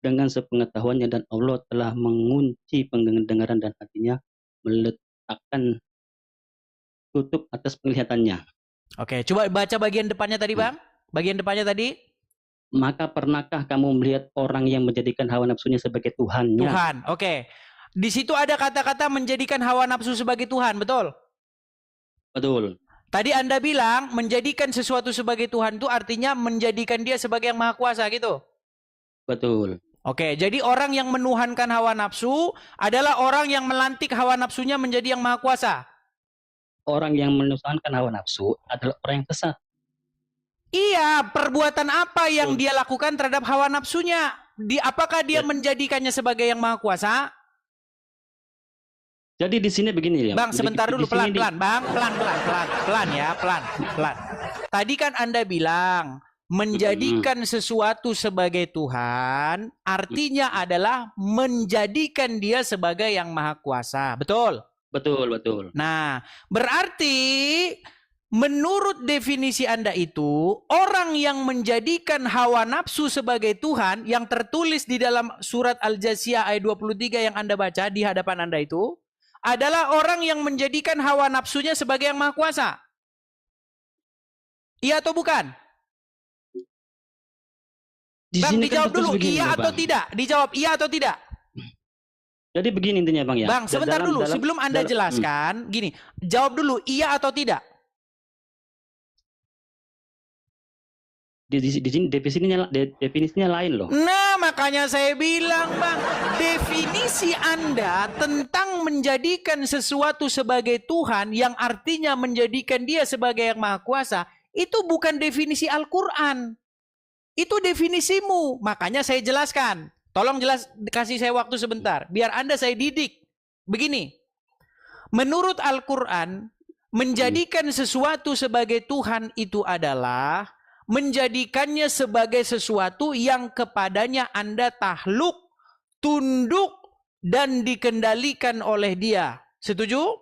dengan sepengetahuannya, dan Allah telah mengunci pendengaran dan hatinya, meletakkan tutup atas penglihatannya. Oke, coba baca bagian depannya tadi, Bang. Bagian depannya tadi. Maka pernahkah kamu melihat orang yang menjadikan hawa nafsunya sebagai Tuhannya? Tuhan, oke. Di situ ada kata-kata menjadikan hawa nafsu sebagai Tuhan, betul? Betul. Tadi Anda bilang menjadikan sesuatu sebagai Tuhan itu artinya menjadikan dia sebagai yang maha kuasa gitu? Betul. Oke, jadi orang yang menuhankan hawa nafsu adalah orang yang melantik hawa nafsunya menjadi yang maha kuasa. Orang yang menuhankan hawa nafsu adalah orang yang sesat. Iya, perbuatan apa yang dia lakukan terhadap hawa nafsunya? Apakah dia menjadikannya sebagai yang maha kuasa? Jadi di sini begini ya. Bang, sebentar dulu, pelan-pelan, Bang, pelan ya, pelan. Tadi kan Anda bilang menjadikan sesuatu sebagai Tuhan, artinya adalah menjadikan dia sebagai yang maha kuasa, betul? Betul. Nah, berarti menurut definisi Anda itu, orang yang menjadikan hawa nafsu sebagai Tuhan yang tertulis di dalam surat Al-Jasiyah ayat 23 yang Anda baca di hadapan Anda itu, adalah orang yang menjadikan hawa nafsunya sebagai yang maha kuasa. Iya atau bukan? Bang, dijawab dulu, iya atau tidak? Dijawab iya atau tidak? Jadi begini intinya Bang ya. Bang, sebentar dulu, sebelum Anda jelaskan, gini, jawab dulu iya atau tidak? Di sini definisinya lain loh. Nah, makanya saya bilang, Bang, definisi Anda tentang menjadikan sesuatu sebagai Tuhan yang artinya menjadikan dia sebagai yang maha kuasa, itu bukan definisi Al-Quran. Itu definisimu. Makanya saya jelaskan. Tolong kasih saya waktu sebentar, biar Anda saya didik. Begini, menurut Al-Quran, menjadikan sesuatu sebagai Tuhan itu adalah menjadikannya sebagai sesuatu yang kepadanya Anda takluk, tunduk, dan dikendalikan oleh dia. Setuju?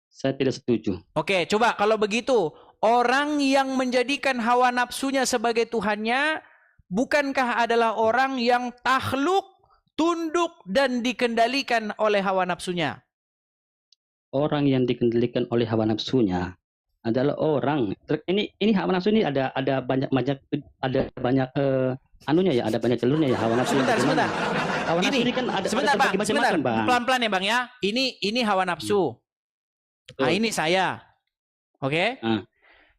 Saya tidak setuju. Oke, coba kalau begitu, orang yang menjadikan hawa nafsunya sebagai Tuhannya, bukankah adalah orang yang takluk, tunduk, dan dikendalikan oleh hawa nafsunya? Orang yang dikendalikan oleh hawa nafsunya adalah orang ini hawa nafsu ini ada banyak anunya ya, ada banyak telurnya ya hawa nafsu. Sebentar. Hawa nafsu ini kan ada sebentar, Bang. Pelan-pelan ya, Bang ya. Ini hawa nafsu. Nah, ini saya. Oke?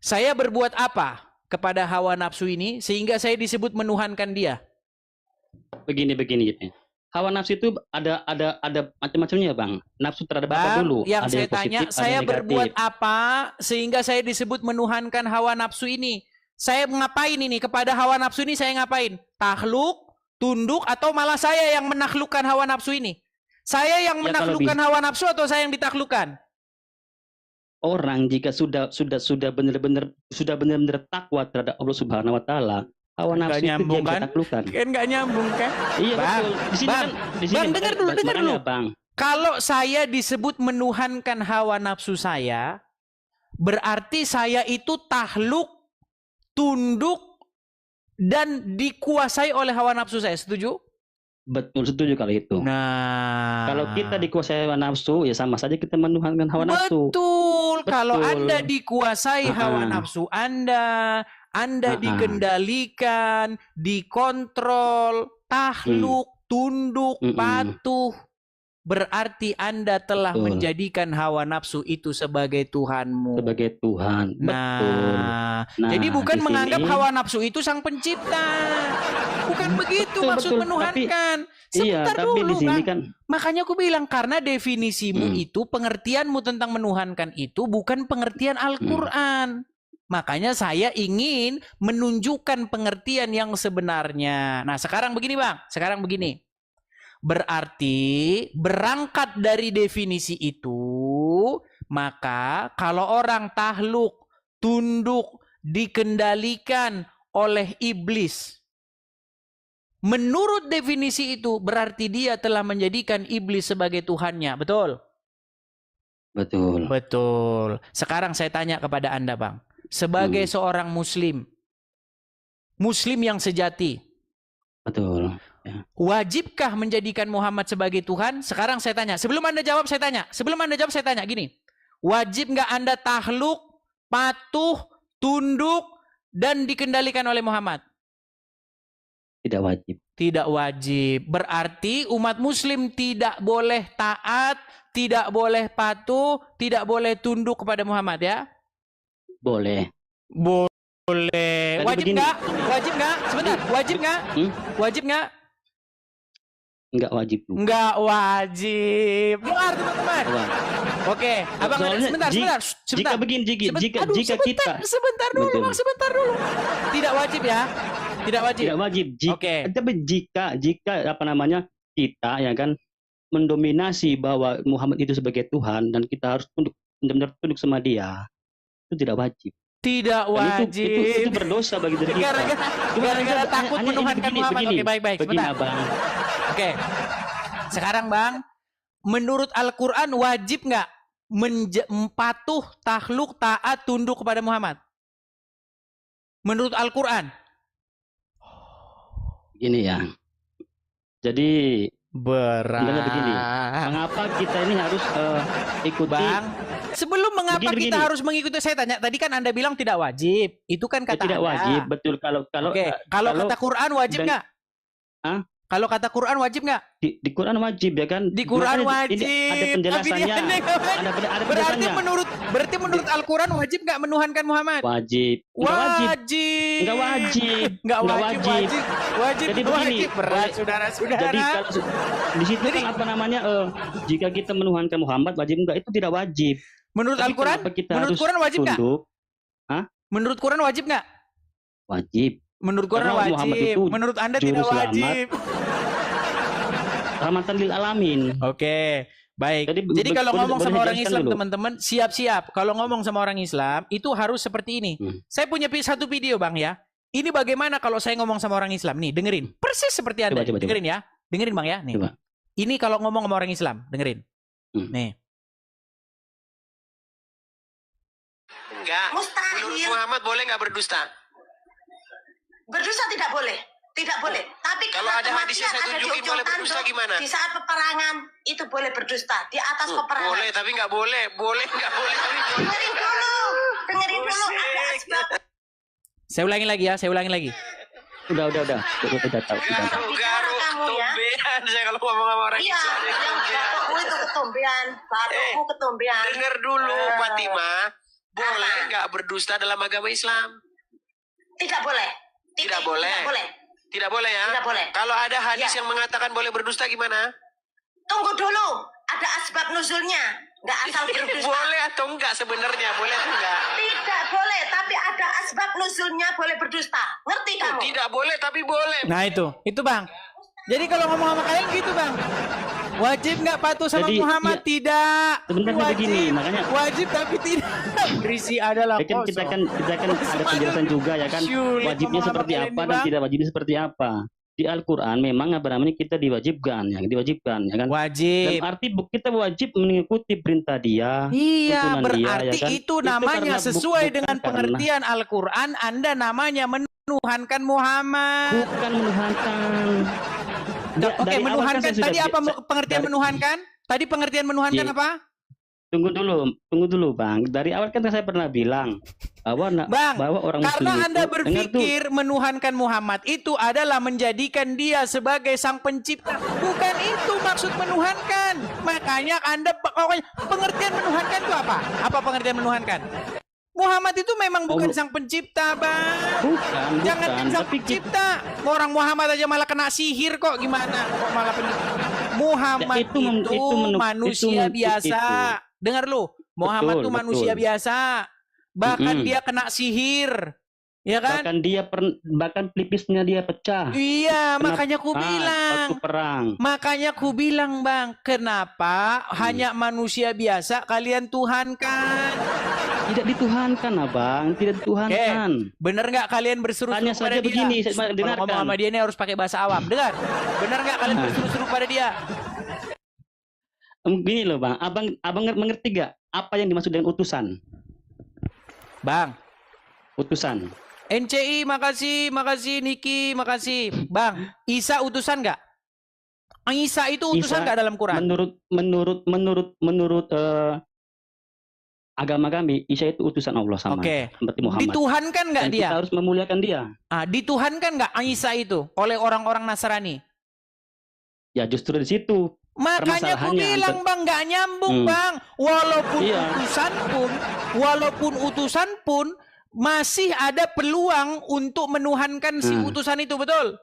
Saya berbuat apa kepada hawa nafsu ini sehingga saya disebut menuhankan dia? Begini. Hawa nafsu itu ada macam-macamnya Bang. Nafsu terhadap apa dulu? Yang saya tanya, saya berbuat apa sehingga saya disebut menuhankan hawa nafsu ini? Saya ngapain ini? Kepada hawa nafsu ini saya ngapain? Takluk, tunduk, atau malah saya yang menaklukkan hawa nafsu ini? Saya yang menaklukkan hawa nafsu atau saya yang ditaklukkan? Orang jika sudah benar-benar takwa terhadap Allah Subhanahu wa taala, hawa nafsu itu dia bisa taklukkan. Kan nggak nyambung kan? Iya, Bang, betul. Bang, dengar dulu. Bang. Kalau saya disebut menuhankan hawa nafsu saya, berarti saya itu takluk, tunduk, dan dikuasai oleh hawa nafsu saya. Setuju? Betul, setuju kalau itu. Nah, kalau kita dikuasai hawa nafsu, ya sama saja kita menuhankan hawa nafsu. Betul. Kalau Anda dikuasai hawa nafsu Anda dikendalikan, dikontrol, takluk, tunduk, patuh, berarti Anda telah menjadikan hawa nafsu itu sebagai Tuhanmu. Sebagai Tuhan. Nah, jadi bukan menganggap hawa nafsu itu sang pencipta. Bukan begitu maksud menuhankan. Sebentar tapi dulu, di sini Bang. kan. Makanya aku bilang, karena definisimu itu, pengertianmu tentang menuhankan itu bukan pengertian Al-Quran. Makanya saya ingin menunjukkan pengertian yang sebenarnya. Nah, sekarang begini, Bang. Berarti berangkat dari definisi itu, maka kalau orang takluk, tunduk, dikendalikan oleh iblis, menurut definisi itu berarti dia telah menjadikan iblis sebagai Tuhannya. Betul? Betul. Sekarang saya tanya kepada Anda, Bang. Sebagai seorang muslim, Muslim yang sejati. Betul. Ya. Wajibkah menjadikan Muhammad sebagai Tuhan? Sekarang saya tanya. Sebelum Anda jawab, saya tanya. Sebelum Anda jawab, saya tanya gini. Wajib nggak Anda takluk, patuh, tunduk, dan dikendalikan oleh Muhammad? Tidak wajib. Tidak wajib. Berarti umat Muslim tidak boleh taat, tidak boleh patuh, tidak boleh tunduk kepada Muhammad, ya? Boleh. Boleh. Tadi Wajib begini. nggak? Wajib nggak? Sebentar. Wajib nggak? Wajib nggak? Enggak wajib. Nggak wajib. Dengar teman-teman. Oke, abang sebentar. Jika begini, sebentar dulu, betul. Bang, sebentar dulu. Tidak wajib ya? Tidak wajib. Tidak wajib. Tapi jika apa namanya kita ya kan mendominasi bahwa Muhammad itu sebagai Tuhan dan kita harus benar-benar tunduk sama dia, itu tidak wajib. Tidak wajib. Itu berdosa bagi diri kita. Gara-gara takut menuhankan Muhammad. Oke, baik. Begini, Bang. Oke. Sekarang Bang, menurut Al-Quran wajib nggak patuh, takluk, taat, tunduk kepada Muhammad? Menurut Al-Quran? Gini ya. Jadi berat. Begini. Mengapa kita ini harus ikuti? Bang, sebelum mengapa kita harus mengikuti, saya tanya. Tadi kan Anda bilang tidak wajib. Itu kan kata tidak Anda. Wajib, betul. Kalau kata Quran wajib nggak? Kalau kata Quran wajib nggak? Di Quran wajib ya kan? Di Quran wajib. Ada penjelasannya. Ada berarti menurut Al-Quran wajib nggak menuhankan Muhammad? Wajib. Enggak wajib. Wajib. Jadi begini. Berat, saudara-saudara. Jadi kalau di situ kan apa namanya? Jika kita menuhankan Muhammad wajib enggak? Itu tidak wajib. Menurut Al-Quran? Menurut Quran wajib nggak? Menurut Quran wajib nggak? Wajib. Menurut Quran wajib. Menurut Anda tidak wajib. Rahmatan lil alamin. Oke, baik. Jadi kalau ngomong sama orang Islam, teman-teman, siap-siap. Kalau ngomong sama orang Islam, itu harus seperti ini. Saya punya satu video, Bang, ya. Ini bagaimana kalau saya ngomong sama orang Islam. Nih, dengerin. Persis seperti Anda. Coba. Dengerin ya. Dengerin, Bang, ya. Nih. Coba. Ini kalau ngomong sama orang Islam. Dengerin. Nih. Enggak. Mustahil. Menurut Muhammad boleh nggak berdusta? Berdusta tidak boleh. Tidak boleh. Tapi kalau ada hadisnya saya tunjukin boleh berdusta gimana? Di saat peperangan itu boleh berdusta. Di atas peperangan. Boleh tapi nggak boleh. Boleh nggak boleh. Dengerin dulu. Ada asbab. Saya ulangi lagi ya. Udah tahu. Garuk ketombean saya kalau ngomong sama orang Islam. Iya, yang batukmu itu ketombean. Batukmu ketombean. Dengar dulu, Fatimah. Boleh nggak berdusta dalam agama Islam? Tidak boleh. Tidak boleh ya? Tidak boleh. Kalau ada hadis yang mengatakan boleh berdusta gimana? Tunggu dulu. Ada asbab nuzulnya. Nggak asal berdusta. Boleh atau enggak sebenarnya? Boleh atau enggak? Tidak boleh. Tapi ada asbab nuzulnya boleh berdusta. Ngerti kamu? Tidak boleh tapi boleh. Nah itu Bang. Jadi kalau ngomong sama kalian gitu, Bang. Wajib nggak patuh sama Muhammad? Iya. Tidak. Sebenarnya begini, makanya wajib tapi tidak. Berisi adalah kosong. Kita kan ada penjelasan juga ya kan. Wajibnya seperti apa dan tidak wajibnya seperti apa. Di Al-Quran memang apa namanya kita diwajibkan ya kan. Wajib. Dan arti kita wajib mengikuti perintah dia. Iya, berarti dia, ya kan? itu namanya sesuai dengan pengertian Al-Quran. Anda namanya menuhankan Muhammad. Bukan menuhankan. Oke, menuhankan tadi apa pengertian menuhankan? Tadi pengertian menuhankan apa? Tunggu dulu, Bang. Dari awal kan saya pernah bilang bahwa orang Muslim karena Anda berpikir menuhankan Muhammad itu adalah menjadikan dia sebagai sang pencipta. Bukan itu maksud menuhankan. Makanya Anda pengertian menuhankan itu apa? Apa pengertian menuhankan? Muhammad itu memang bukan sang pencipta, Bang. Jangan sang pencipta. Orang Muhammad aja malah kena sihir kok. Gimana? Kok malah pencipta? Muhammad itu manusia biasa. Dengar lu. Muhammad itu manusia biasa. Bahkan dia kena sihir. Ya kan? Bahkan pelipisnya dia pecah. Iya, makanya ku bilang. Waktu perang. Makanya ku bilang, Bang, kenapa hanya manusia biasa kalian tuhankan? Tidak dituhankan, Abang. Tidak dituhankan. Bener nggak kalian berseru-seru Tanya saja pada begini, dia? Kalau ngomong sama dia ini harus pakai bahasa awam. Dengar. Bener nggak kalian berseru-seru pada dia? Gini loh, Bang. Abang mengerti gak apa yang dimaksud dengan utusan? Bang. Utusan. NCI, makasih Niki, makasih. Bang, Isa utusan nggak? Isa itu utusan Isa, nggak dalam Quran? Menurut agama kami, Isa itu utusan Allah sama Oke. seperti Muhammad. Dituhankan nggak Dan dia? kita harus memuliakan dia. Dituhankan nggak Isa itu oleh orang-orang Nasrani? Ya justru di situ. Makanya aku Permasalahannya, bilang bang, nggak nyambung bang. Iya. Walaupun utusan pun masih ada peluang untuk menuhankan si utusan itu, betul?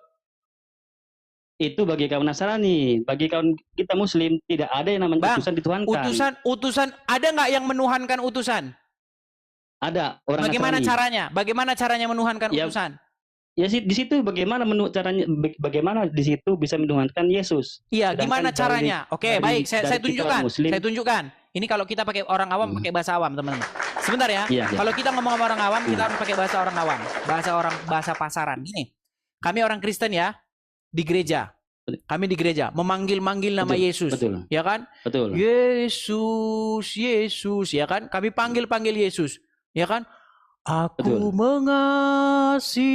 Itu bagi kaum Nasrani, bagi kaum kita Muslim tidak ada yang namanya Bang, utusan dituhankan. Utusan ada nggak yang menuhankan utusan? Ada orang Bagaimana Nasrani. caranya? Bagaimana caranya menuhankan Ya, utusan? Ya di situ bagaimana caranya, bagaimana di situ bisa menuhankan Yesus? Iya, Sedangkan gimana caranya? Oke, baik, saya dari kita orang Muslim, tunjukkan. Saya tunjukkan. Ini kalau kita pakai orang awam, pakai bahasa awam, teman-teman. Sebentar ya. Iya. Kalau kita ngomong sama orang awam, kita harus pakai bahasa orang awam, bahasa pasaran. Gini, kami orang Kristen ya, di gereja. Kami di gereja memanggil-manggil nama Yesus, betul. ya kan? Betul. Yesus, Yesus, ya kan? Kami panggil Yesus, ya kan? Aku Betul. mengasihi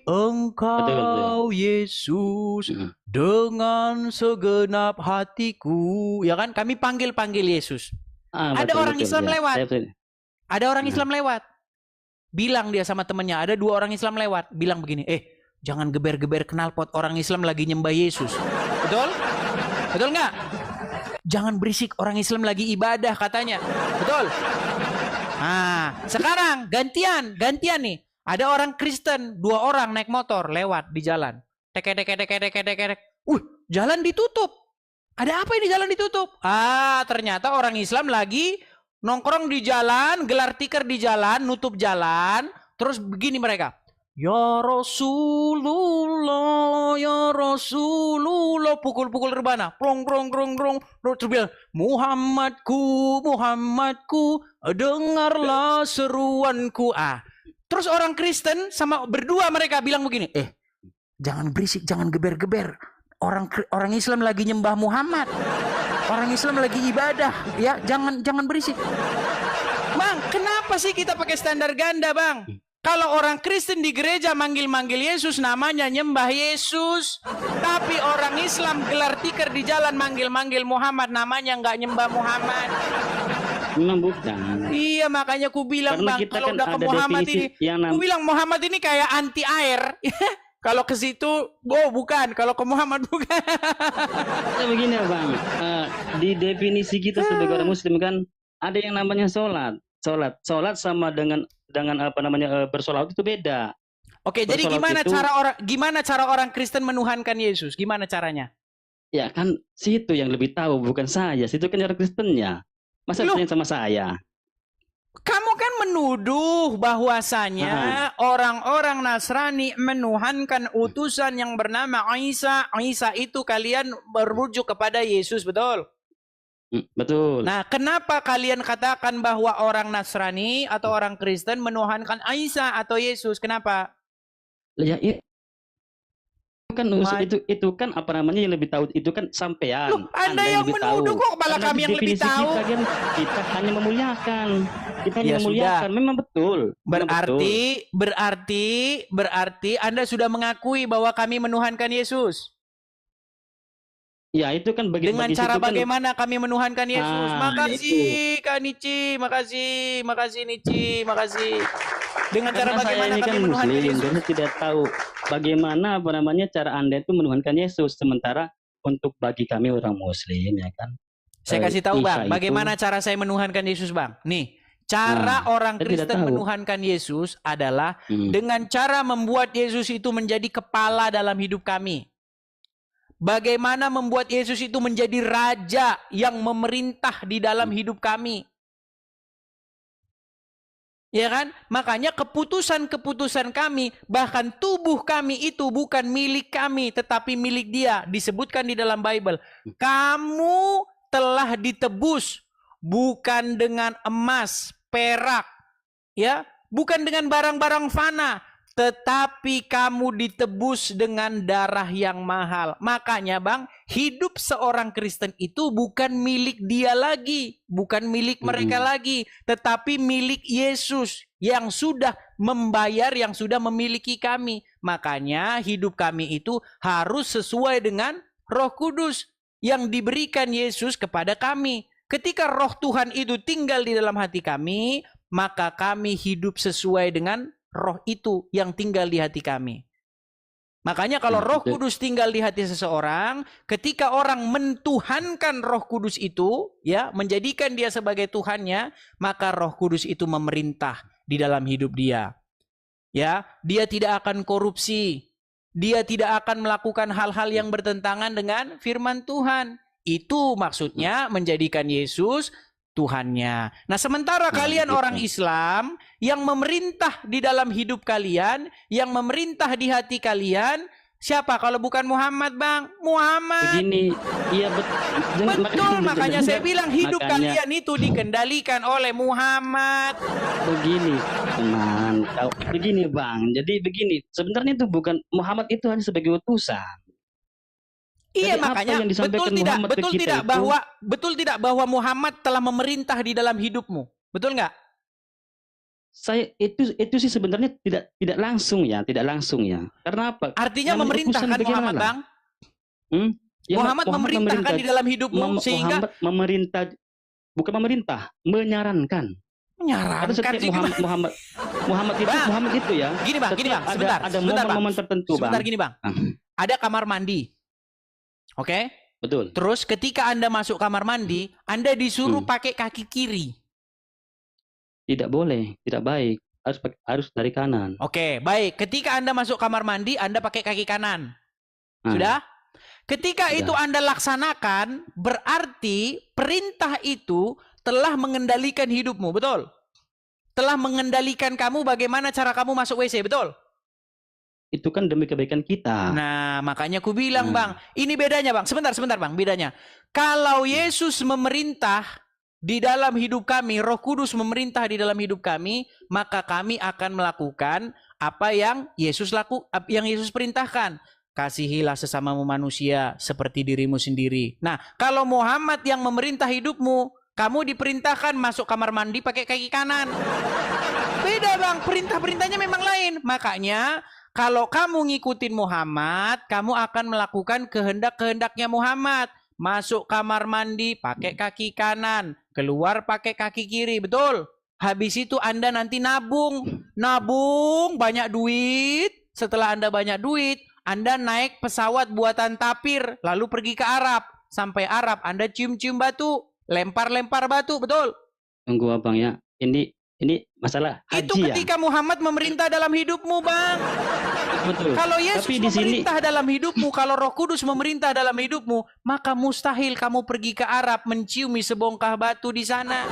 Engkau, Betul. Yesus, dengan segenap hatiku, ya kan? Kami panggil Yesus. Ada orang Islam lewat. Ada orang Islam lewat. Bilang dia sama temannya, ada 2 orang Islam lewat. Bilang begini, jangan geber-geber knalpot, orang Islam lagi nyembah Yesus. Betul? Betul nggak? Jangan berisik, orang Islam lagi ibadah katanya. Betul? Nah, sekarang gantian nih. Ada orang Kristen, 2 orang naik motor lewat di jalan. Tek. Jalan ditutup. Ada apa ini jalan ditutup? Ternyata orang Islam lagi nongkrong di jalan, gelar tikar di jalan, nutup jalan. Terus begini mereka. Ya Rasulullah, ya Rasulullah, pukul-pukul rebana, prong, terus bilang, Muhammadku, dengarlah seruanku. Terus orang Kristen sama berdua mereka bilang begini, jangan berisik, jangan geber-geber, orang Islam lagi nyembah Muhammad, orang Islam lagi ibadah, ya jangan berisik. Bang, kenapa sih kita pakai standar ganda, bang? Kalau orang Kristen di gereja manggil-manggil Yesus, namanya nyembah Yesus. Tapi orang Islam gelar tikar di jalan manggil-manggil Muhammad, namanya nggak nyembah Muhammad. Memang bukan. Iya, makanya ku bilang, Karena bang, kita kalau kan udah ke ada Muhammad definisi ini, yang ku bilang Muhammad ini kayak anti air. Kalau ke situ, bukan. Kalau ke Muhammad bukan. Ya begini ya bang, di definisi kita sebagai orang Muslim kan ada yang namanya sholat sama dengan apa namanya bersolawat itu beda. Oke, jadi gimana cara orang Kristen menuhankan Yesus? Gimana caranya? Ya kan situ yang lebih tahu, bukan saya. Situ kan orang Kristennya. Masa tanya sama saya? Kamu kan menuduh bahwasanya orang-orang Nasrani menuhankan utusan yang bernama Isa. Isa itu kalian merujuk kepada Yesus, betul? Betul. Nah, kenapa kalian katakan bahwa orang Nasrani atau orang Kristen menuhankan Isa atau Yesus? Kenapa? Ya, itu kan apa namanya yang lebih tahu, itu kan sampean. Loh, Anda yang menuduh kok, malah kami yang lebih tahu. Kita hanya memuliakan. Ya sudah. Memang betul. Berarti Anda sudah mengakui bahwa kami menuhankan Yesus. Ya itu kan dengan cara bagaimana kami menuhankan Yesus. Makasih itu. Kak Nici, makasih Nici, makasih. Dengan cara bagaimana kami kan menuhankan Muslim, Yesus. jadi tidak tahu bagaimana apa namanya cara Anda itu menuhankan Yesus, sementara untuk bagi kami orang Muslim ya kan. Saya kasih tahu bang, bagaimana cara saya menuhankan Yesus bang. Nih, cara orang Kristen menuhankan Yesus adalah dengan cara membuat Yesus itu menjadi kepala dalam hidup kami. Bagaimana membuat Yesus itu menjadi raja yang memerintah di dalam hidup kami. Ya kan? Makanya keputusan-keputusan kami, bahkan tubuh kami itu bukan milik kami, tetapi milik Dia. Disebutkan di dalam Bible. Kamu telah ditebus bukan dengan emas, perak, ya, bukan dengan barang-barang fana, tetapi kamu ditebus dengan darah yang mahal. Makanya bang, hidup seorang Kristen itu bukan milik dia lagi, bukan milik mereka lagi, tetapi milik Yesus yang sudah membayar yang sudah memiliki kami. Makanya hidup kami itu harus sesuai dengan Roh Kudus yang diberikan Yesus kepada kami. Ketika Roh Tuhan itu tinggal di dalam hati kami, maka kami hidup sesuai dengan Roh itu yang tinggal di hati kami. Makanya kalau Roh Kudus tinggal di hati seseorang, ketika orang mentuhankan Roh Kudus itu, ya, menjadikan dia sebagai Tuhannya, maka Roh Kudus itu memerintah di dalam hidup dia. Ya, dia tidak akan korupsi. Dia tidak akan melakukan hal-hal yang bertentangan dengan firman Tuhan. Itu maksudnya menjadikan Yesus Tuhannya. Nah, sementara kalian orang Islam yang memerintah di dalam hidup kalian, yang memerintah di hati kalian, siapa kalau bukan Muhammad, Bang? Muhammad. Begini, iya betul. Makanya saya bilang hidup kalian itu dikendalikan oleh Muhammad. Begini, teman. Begini, Bang. Jadi begini, sebenarnya itu bukan Muhammad itu hanya sebagai utusan. Iya, jadi makanya betul tidak bahwa Muhammad telah memerintah di dalam hidupmu, betul nggak? Saya itu sih sebenarnya tidak langsung ya. Karena apa? Artinya memerintahkan Muhammad, Bang. Ya, Muhammad memerintahkan di dalam hidupmu sehingga Muhammad memerintah, bukan memerintah, menyarankan. Menyarankan sih Muhammad itu ya. Gini bang, sebentar. Ada momen-momen tertentu, Bang. Sebentar gini, Bang. Ada kamar mandi. Oke? Betul. Terus ketika Anda masuk kamar mandi, Anda disuruh pakai kaki kiri. Tidak boleh, tidak baik. Harus dari kanan. Oke, baik. Ketika Anda masuk kamar mandi, Anda pakai kaki kanan. Sudah? Ketika itu Anda laksanakan, berarti perintah itu telah mengendalikan hidupmu, betul? Telah mengendalikan kamu bagaimana cara kamu masuk WC, betul? Itu kan demi kebaikan kita. Nah, makanya aku bilang, Bang, ini bedanya, Bang. Sebentar, Bang, bedanya. Kalau Yesus memerintah di dalam hidup kami, Roh Kudus memerintah di dalam hidup kami, maka kami akan melakukan apa yang Yesus perintahkan. Kasihilah sesamamu manusia seperti dirimu sendiri. Nah, kalau Muhammad yang memerintah hidupmu, kamu diperintahkan masuk kamar mandi pakai kaki kanan. Beda, Bang. Perintah-perintahnya memang lain. Makanya kalau kamu ngikutin Muhammad, kamu akan melakukan kehendak-kehendaknya Muhammad. Masuk kamar mandi pakai kaki kanan, keluar pakai kaki kiri, betul? Habis itu Anda nanti nabung banyak duit. Setelah Anda banyak duit, Anda naik pesawat buatan tapir, lalu pergi ke Arab. Sampai Arab, Anda cium-cium batu, lempar-lempar batu, betul? Tunggu, Abang, ya. Ini masalah haji. Itu ketika Muhammad memerintah dalam hidupmu, Bang. Betul. Kalau Yesus memerintah dalam hidupmu, kalau Roh Kudus memerintah dalam hidupmu, maka mustahil kamu pergi ke Arab menciumi sebongkah batu di sana.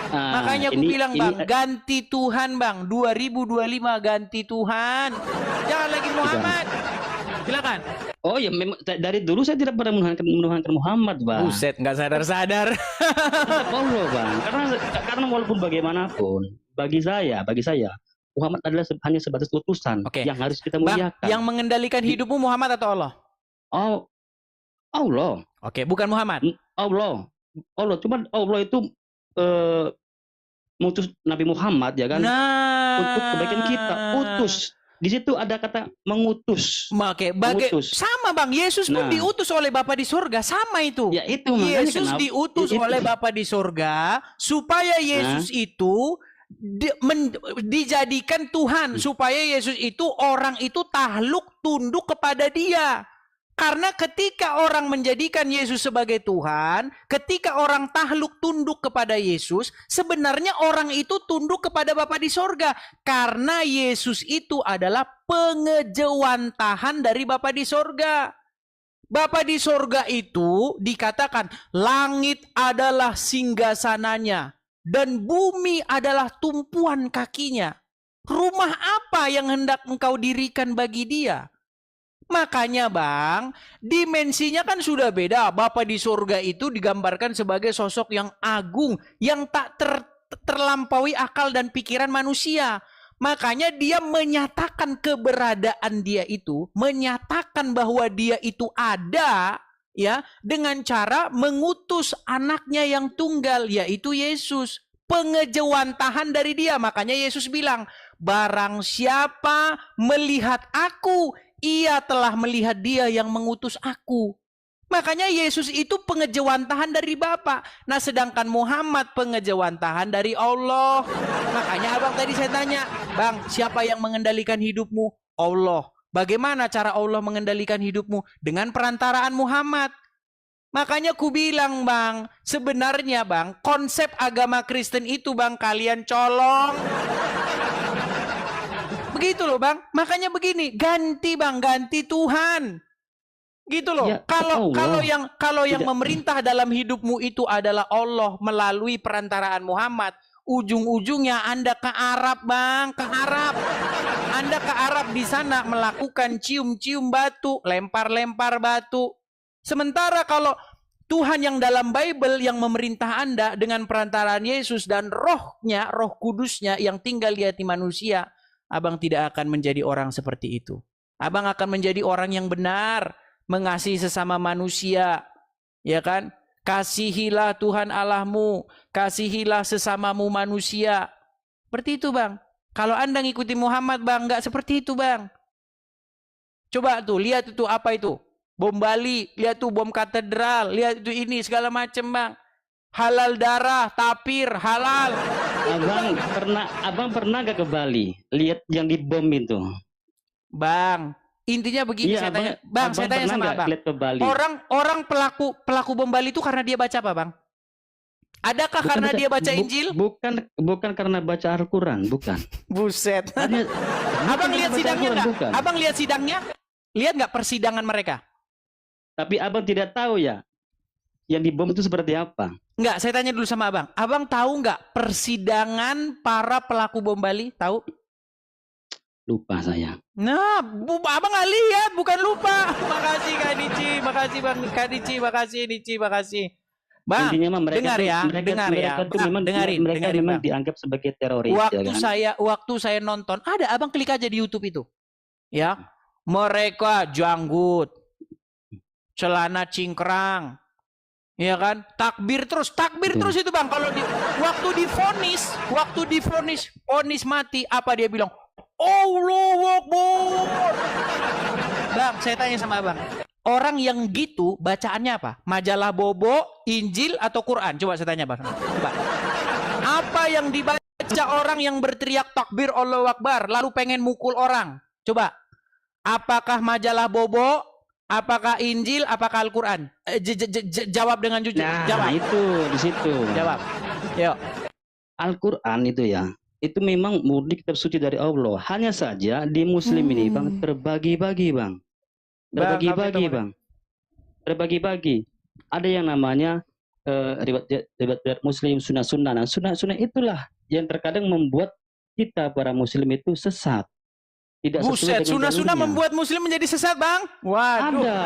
Makanya aku bilang, Bang, ganti Tuhan, Bang. 2025 ganti Tuhan. Jangan lagi Muhammad. Silakan. Oh ya, memang dari dulu saya tidak pernah menuhankan Muhammad, Bang. Buset, nggak sadar-sadar. Allah, Bang. Karena walaupun bagaimanapun, bagi saya Muhammad adalah hanya sebatas utusan yang harus kita muliakan. Bang, yang mengendalikan hidupmu Muhammad atau Allah? Oh, Allah. Oke, bukan Muhammad. Allah. Cuman Allah itu mengutus Nabi Muhammad, ya kan? Untuk kebaikan kita. Utus. Di situ ada kata mengutus. Oke, sama, Bang. Yesus pun diutus oleh Bapa di surga, sama itu. Ya itu. Yesus diutus oleh Bapa di surga supaya Yesus itu dijadikan Tuhan, supaya Yesus itu orang itu takluk tunduk kepada Dia. Karena ketika orang menjadikan Yesus sebagai Tuhan, ketika orang takluk tunduk kepada Yesus, sebenarnya orang itu tunduk kepada Bapa di sorga. Karena Yesus itu adalah pengejawantahan dari Bapa di sorga. Bapa di sorga itu dikatakan, langit adalah singgasananya dan bumi adalah tumpuan kakinya. Rumah apa yang hendak engkau dirikan bagi Dia? Makanya, Bang, dimensinya kan sudah beda. Bapa di surga itu digambarkan sebagai sosok yang agung, yang tak terlampaui akal dan pikiran manusia. Makanya Dia menyatakan keberadaan Dia itu, menyatakan bahwa Dia itu ada, ya, dengan cara mengutus anaknya yang tunggal, yaitu Yesus. pengejawantahan dari dia. Makanya Yesus bilang, barang siapa melihat aku, ia telah melihat dia yang mengutus aku. Makanya Yesus itu pengejawantahan dari Bapa. Nah, sedangkan Muhammad pengejawantahan dari Allah. Makanya abang tadi saya tanya, bang, siapa yang mengendalikan hidupmu? Allah. Bagaimana cara Allah mengendalikan hidupmu? Dengan perantaraan Muhammad. Makanya ku bilang, bang, sebenarnya bang, konsep agama Kristen itu bang, kalian colong. Begitu loh bang. Makanya begini, ganti bang, ganti Tuhan. Gitu loh. Ya, Kalau yang memerintah dalam hidupmu itu adalah Allah melalui perantaraan Muhammad, ujung-ujungnya Anda ke Arab, bang, ke Arab. Anda ke Arab di sana melakukan cium-cium batu, lempar-lempar batu. Sementara kalau Tuhan yang dalam Bible yang memerintah Anda dengan perantaraan Yesus dan rohnya, roh kudusnya yang tinggal di hati manusia, abang tidak akan menjadi orang seperti itu. Abang akan menjadi orang yang benar, mengasihi sesama manusia, ya kan? Kasihilah Tuhan Allahmu, kasihilah sesamamu manusia. Seperti itu, bang. Kalau Anda ngikuti Muhammad, bang, nggak seperti itu, bang. Coba tuh, lihat itu apa itu? Bom Bali, lihat tuh bom katedral, lihat itu ini segala macam, bang. Halal darah, tapir, halal. Abang pernah gak ke Bali? Lihat yang dibom itu. Bang, intinya begini, Iya, saya tanya, bang, saya tanya sama abang. Ke Bali? Orang pelaku bom Bali itu karena dia baca apa, bang? Adakah Bukan karena dia baca Injil? Bukan karena baca Al-Quran, bukan. Buset. Abang lihat sidangnya nggak? Abang lihat sidangnya? Lihat nggak persidangan mereka? Tapi abang tidak tahu ya, yang dibom itu seperti apa? Nggak, saya tanya dulu sama abang. Abang tahu nggak persidangan para pelaku bom Bali? Tahu? Lupa saya. Nah, abang nggak lihat, bukan lupa. Makasih Kak Dici, makasih Bang Kak Dici, makasih Dici, makasih. Bang, intinya mah mereka dengar ya, dengar ya. Mereka memang dianggap sebagai teroris. Waktu saya nonton, ada abang klik aja di YouTube itu, ya. Mereka janggut, celana cingkrang, ya kan? Takbir terus itu bang. Kalau waktu divonis mati, apa dia bilang? Allahu Akbar. Bang, saya tanya sama abang. Orang yang gitu bacaannya apa? Majalah Bobo, Injil atau Quran? Coba saya tanya bang. Coba. Apa yang dibaca orang yang berteriak takbir Allahu Akbar lalu pengen mukul orang? Coba. Apakah majalah Bobo? Apakah Injil? Apakah Al-Quran? Jawab dengan jujur. Nah, jawab. Itu di situ. Jawab. Yuk. Al-Quran itu ya. Itu memang murni kitab suci dari Allah. Hanya saja di Muslim ini bang terbagi-bagi bang. Terbagi-bagi. Ada yang namanya riwayat Muslim, sunnah-sunnah. Nah, sunnah-sunnah itulah yang terkadang membuat kita para Muslim itu sesat. Tidak Buset, sunnah-sunnah membuat Muslim menjadi sesat, bang. Waduh. Ada.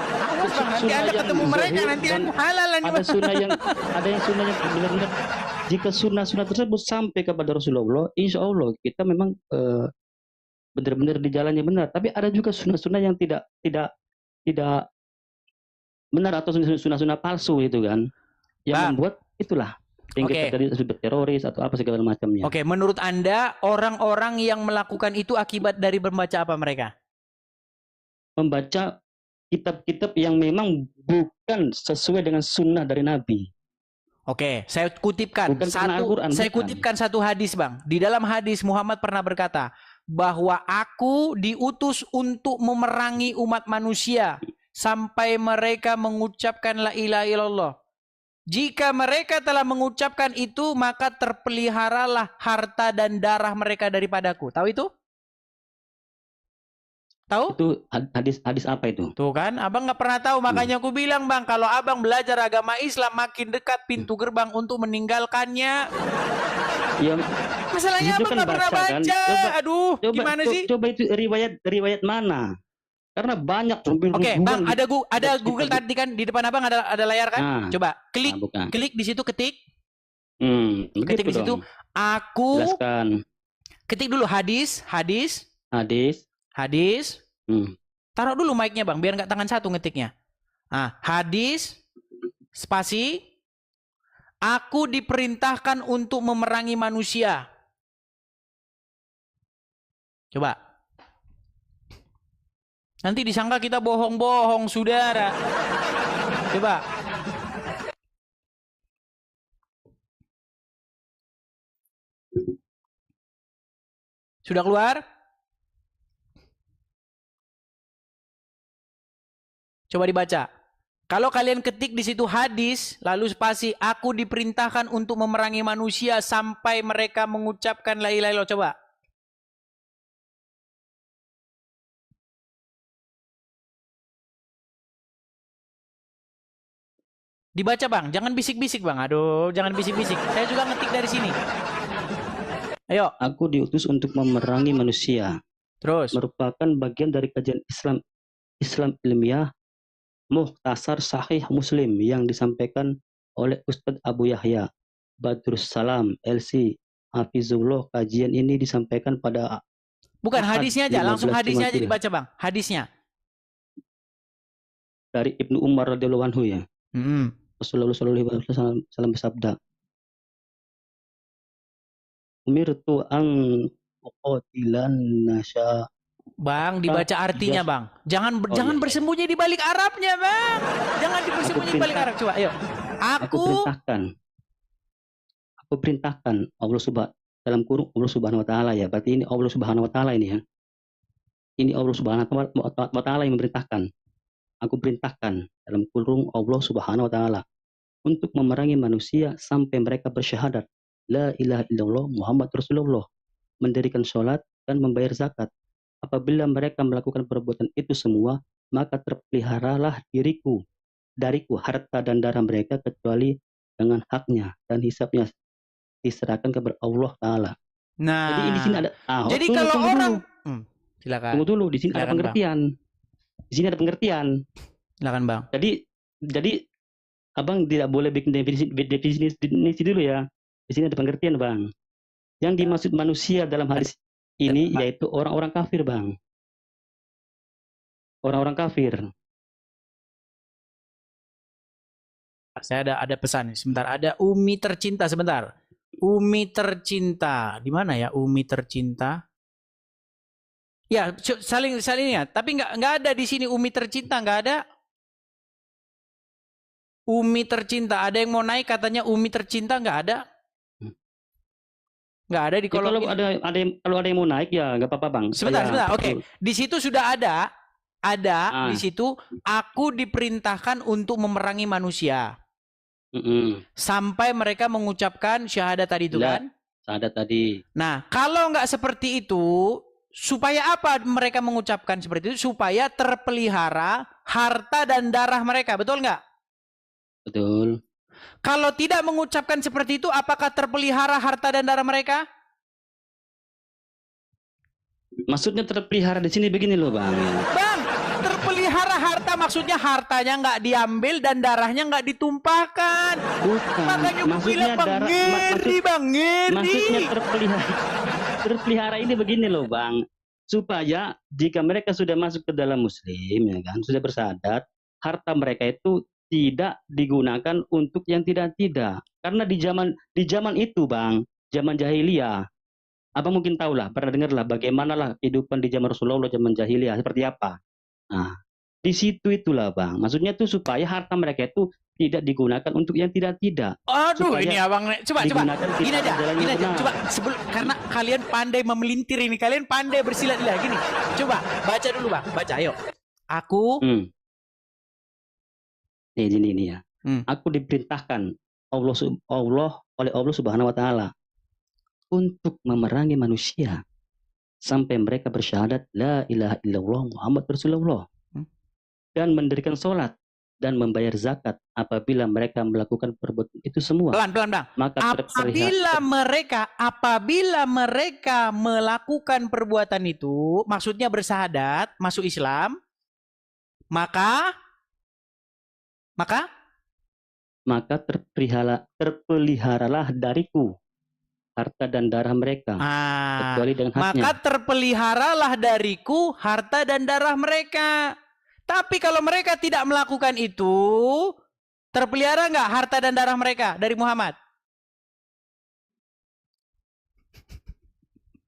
Nanti Anda ketemu mereka, nanti Anda halal. Ada yang sunnah yang benar-benar. Jika sunnah-sunnah tersebut sampai kepada Rasulullah, insya Allah kita memang benar-benar di jalannya benar. Tapi ada juga sunnah-sunnah yang tidak benar atau sunnah-sunnah palsu itu kan, yang membuat itulah yang kita tadi disebut teroris atau apa segala macamnya. Oke, menurut Anda orang-orang yang melakukan itu akibat dari membaca apa mereka? Membaca kitab-kitab yang memang bukan sesuai dengan sunnah dari Nabi. Oke, saya kutipkan satu hadis, bang. Di dalam hadis Muhammad pernah berkata bahwa aku diutus untuk memerangi umat manusia sampai mereka mengucapkan la ilaha illallah. Jika mereka telah mengucapkan itu, maka terpeliharalah harta dan darah mereka daripadaku. Tahu itu? Tahu? Itu hadis apa itu? Tuh kan, abang nggak pernah tahu. Makanya aku bilang bang, kalau abang belajar agama Islam, makin dekat pintu gerbang untuk meninggalkannya. Ya, masalahnya abang nggak pernah baca. Kan? Aduh, gimana sih? Coba itu riwayat mana? Karena banyak. Oke, bang, ada Google tadi kan di depan abang ada layar kan? Nah, coba klik di situ, ketik. Ketik di situ. Dong. Aku. Jelaskan. Ketik dulu hadis. Taruh dulu mic-nya bang, biar nggak tangan satu ngetiknya. Hadis spasi. Aku diperintahkan untuk memerangi manusia. Coba. Nanti disangka kita bohong-bohong, saudara. Coba. Sudah keluar? Coba dibaca. Kalau kalian ketik di situ hadis, lalu spasi, aku diperintahkan untuk memerangi manusia sampai mereka mengucapkan la ilaha illallah. Coba. Dibaca bang, jangan bisik-bisik bang. Aduh, jangan bisik-bisik. Saya juga ngetik dari sini. Ayo. Aku diutus untuk memerangi manusia. Terus. Merupakan bagian dari kajian Islam ilmiah Mukhtasar Sahih Muslim yang disampaikan oleh Ustadz Abu Yahya Badrus Salam LC Hafizullah. Kajian ini disampaikan pada Bukan hadisnya aja, langsung 15 hadisnya aja Jumat dibaca bang. Hadisnya. dari Ibnu Umar radhiyallahu anhu ya. Rasulullah sallallahu alaihi wasallam bersabda, umirtu an uqatilan nasya. Bang, dibaca artinya bang. Jangan bersembunyi di balik Arabnya bang. Jangan bersembunyi di balik Arab. Coba, ayo. Aku perintahkan Allah dalam kurung Allah Subhanahu wa taala ya. Berarti ini Allah Subhanahu wa taala ini ya. Ini Allah Subhanahu wa taala yang memerintahkan. Aku perintahkan dalam kurung Allah Subhanahu wa taala untuk memerangi manusia sampai mereka bersyahadat la ilaha illallah Muhammad Rasulullah, mendirikan sholat dan membayar zakat. Apabila mereka melakukan perbuatan itu semua, maka terpeliharalah dariku harta dan darah mereka kecuali dengan haknya, dan hisabnya diserahkan kepada Allah Ta'ala. Nah, jadi di sini ada. Jadi kalau orang, silakan. Tunggu dulu, di sini ada pengertian. Di sini ada pengertian. Silakan bang. Jadi abang tidak boleh bikin definisi dulu ya. Di sini ada pengertian bang. Yang dimaksud manusia dalam hadis ini yaitu orang-orang kafir bang. Orang-orang kafir. Saya ada pesan nih. Sebentar, ada Umi tercinta sebentar. Umi tercinta. Di mana ya Umi tercinta? Ya, saling ya. Tapi nggak ada di sini Umi tercinta, nggak ada. Umi tercinta. Ada yang mau naik katanya Umi tercinta, nggak ada. Nggak ada di kolom. Ya, kalau ada yang mau naik ya nggak apa-apa bang. Sebentar. Oke. Di situ sudah ada di situ aku diperintahkan untuk memerangi manusia. Sampai mereka mengucapkan syahadat tadi itu kan? Syahadat tadi. Nah, kalau nggak seperti itu, supaya apa mereka mengucapkan seperti itu? Supaya terpelihara harta dan darah mereka, betul nggak? Betul. Kalau tidak mengucapkan seperti itu, apakah terpelihara harta dan darah mereka? Maksudnya terpelihara di sini begini loh bang. Bang, terpelihara harta maksudnya hartanya nggak diambil dan darahnya nggak ditumpahkan. Bukan. Makanya gue bilang bang ngeri. Maksudnya terpelihara ini begini loh bang. Supaya jika mereka sudah masuk ke dalam Muslim ya kan, sudah bersyahadat, harta mereka itu tidak digunakan untuk yang tidak. Karena di zaman itu bang, zaman jahiliyah, abang mungkin tahu lah, pernah dengar lah bagaimana lah kehidupan di zaman Rasulullah zaman jahiliyah seperti apa. Nah, di situ itulah bang, maksudnya tuh supaya harta mereka itu tidak digunakan untuk yang tidak. Aduh, ini abang, coba gini aja, coba karena kalian pandai memelintir ini, kalian pandai bersilat-silat gini. Coba baca dulu bang, baca ayo. Aku ini ya. Aku diperintahkan oleh Allah Subhanahu wa taala untuk memerangi manusia sampai mereka bersyahadat la ilaha illallah Muhammad Rasulullah dan mendirikan sholat dan membayar zakat. Apabila mereka melakukan perbuatan itu semua, pelan bang, maka apabila mereka melakukan perbuatan itu, maksudnya bersyahadat, masuk Islam, maka terpeliharalah dariku harta dan darah mereka kecuali dengan haknya. Maka terpeliharalah dariku harta dan darah mereka. Tapi kalau mereka tidak melakukan itu, Terpelihara nggak harta dan darah mereka dari Muhammad?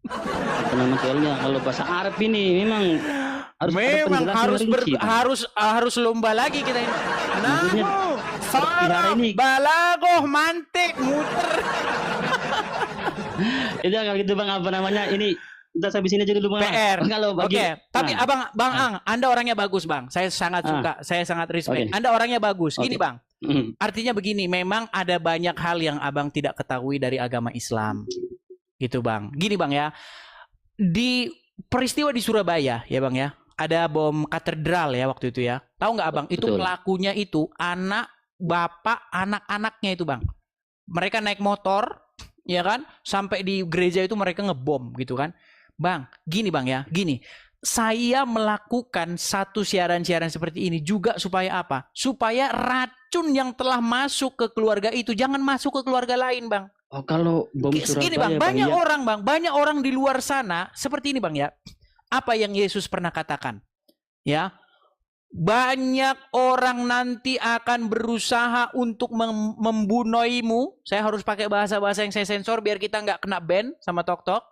Apa nama soalnya kalau bahasa Arab ini memang harus ada Memang penjelasan rinci, Bang. harus lomba lagi kita ini. Maksudnya, Nahu, terpelihara saraf, ini- balagoh, mantik, muter. Itu kalau gitu Bang, apa namanya ini kita sampai sini aja dulu Bang. PR. Kalau Oke, bagi tapi Nah. Bang Ang, Anda orangnya bagus Bang. Saya sangat suka, saya sangat respect. Oke. Anda orangnya bagus. Gini Oke. Bang, Hmm. artinya begini, memang ada banyak hal yang Abang tidak ketahui dari agama Islam. Gitu Bang. Gini Bang ya, di peristiwa di Surabaya ya Bang ya, ada bom katedral ya waktu itu ya. Tahu nggak Abang? Itu Betul. pelakunya itu anak, bapak, anak-anaknya itu Bang. Mereka naik motor, ya kan, sampai di gereja itu mereka ngebom gitu kan. Bang, gini Bang ya, gini. Saya melakukan satu siaran-siaran seperti ini juga supaya apa? Supaya racun yang telah masuk ke keluarga itu jangan masuk ke keluarga lain Bang. Oh, kalau bom Gini Surabaya Bang, banyak ya. orang Bang, banyak orang di luar sana seperti ini Bang ya. Apa yang Yesus pernah katakan? Ya. Banyak orang nanti akan berusaha untuk membunuhimu. Saya harus pakai bahasa-bahasa yang saya sensor biar kita nggak kena ban sama TokTok.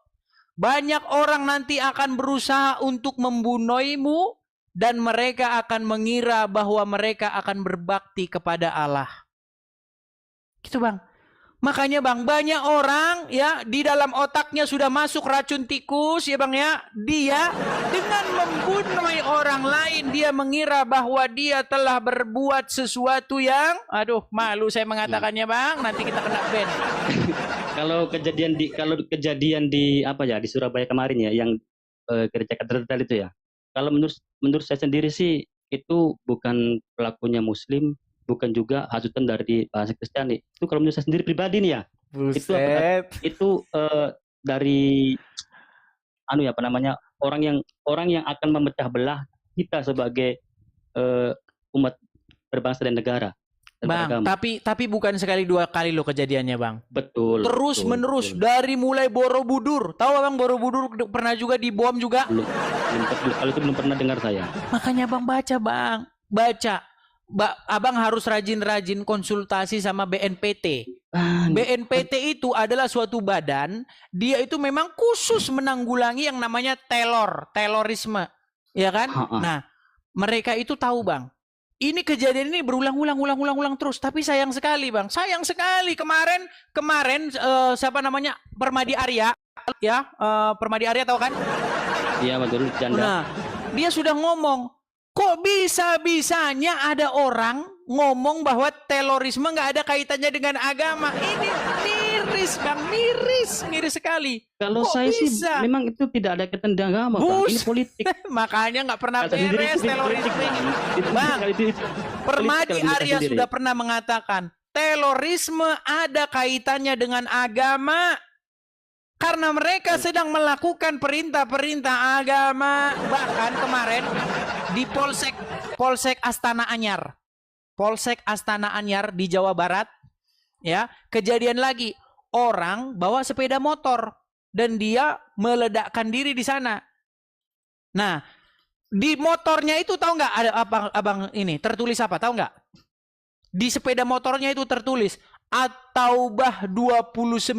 Banyak orang nanti akan berusaha untuk membunuhimu dan mereka akan mengira bahwa mereka akan berbakti kepada Allah. Gitu Bang. Makanya Bang, banyak orang ya di dalam otaknya sudah masuk racun tikus ya Bang ya. Dia dengan membunuh orang lain dia mengira bahwa dia telah berbuat sesuatu yang aduh malu saya mengatakannya Bang, nanti kita kena ban. Kalau kejadian di apa ya di Surabaya kemarin ya yang gereja katedral itu ya. Kalau menurut saya sendiri sih itu bukan pelakunya Muslim, bukan juga hasutan dari bahasa Kristiani. Itu kalau menurut saya sendiri pribadi nih ya. Buset. Itu dari apa namanya orang yang akan memecah belah kita sebagai umat berbangsa dan negara. Bang, tapi bukan sekali dua kali loh kejadiannya Bang. Betul. Terus betul, menerus betul. dari mulai Borobudur. Tahu Bang Borobudur pernah juga dibom juga? Belum, kalau itu belum pernah dengar saya. Makanya Bang baca Bang. Baca. Abang harus rajin-rajin konsultasi sama BNPT. BNPT itu adalah suatu badan, dia itu memang khusus menanggulangi yang namanya terorisme. Ya kan? Nah, mereka itu tahu Bang. Ini kejadian ini berulang-ulang terus. Tapi sayang sekali Bang. Sayang sekali kemarin siapa namanya? Permadi Arya ya, Permadi Arya tahu kan? Iya betul, janda. Nah, dia sudah ngomong, kok bisa-bisanya ada orang ngomong bahwa terorisme nggak ada kaitannya dengan agama. Ini miris Bang, miris sekali. Kalau Kok saya sih bisa? memang itu tidak ada kaitan dengan agama, Bang. Ini politik. Makanya nggak pernah Kata sendiri beres itu terorisme politik, ini. Itu Bang, kalau itu Permadi politik kalau Arya sendiri. sudah pernah mengatakan terorisme ada kaitannya dengan agama karena mereka sedang melakukan perintah-perintah agama. Bahkan kemarin di Polsek Astana Anyar, Polsek Astana Anyar di Jawa Barat, ya kejadian lagi orang bawa sepeda motor dan dia meledakkan diri di sana. Nah, di motornya itu tahu nggak ada abang ini tertulis apa? Tahu nggak? Di sepeda motornya itu tertulis At-Taubah 29.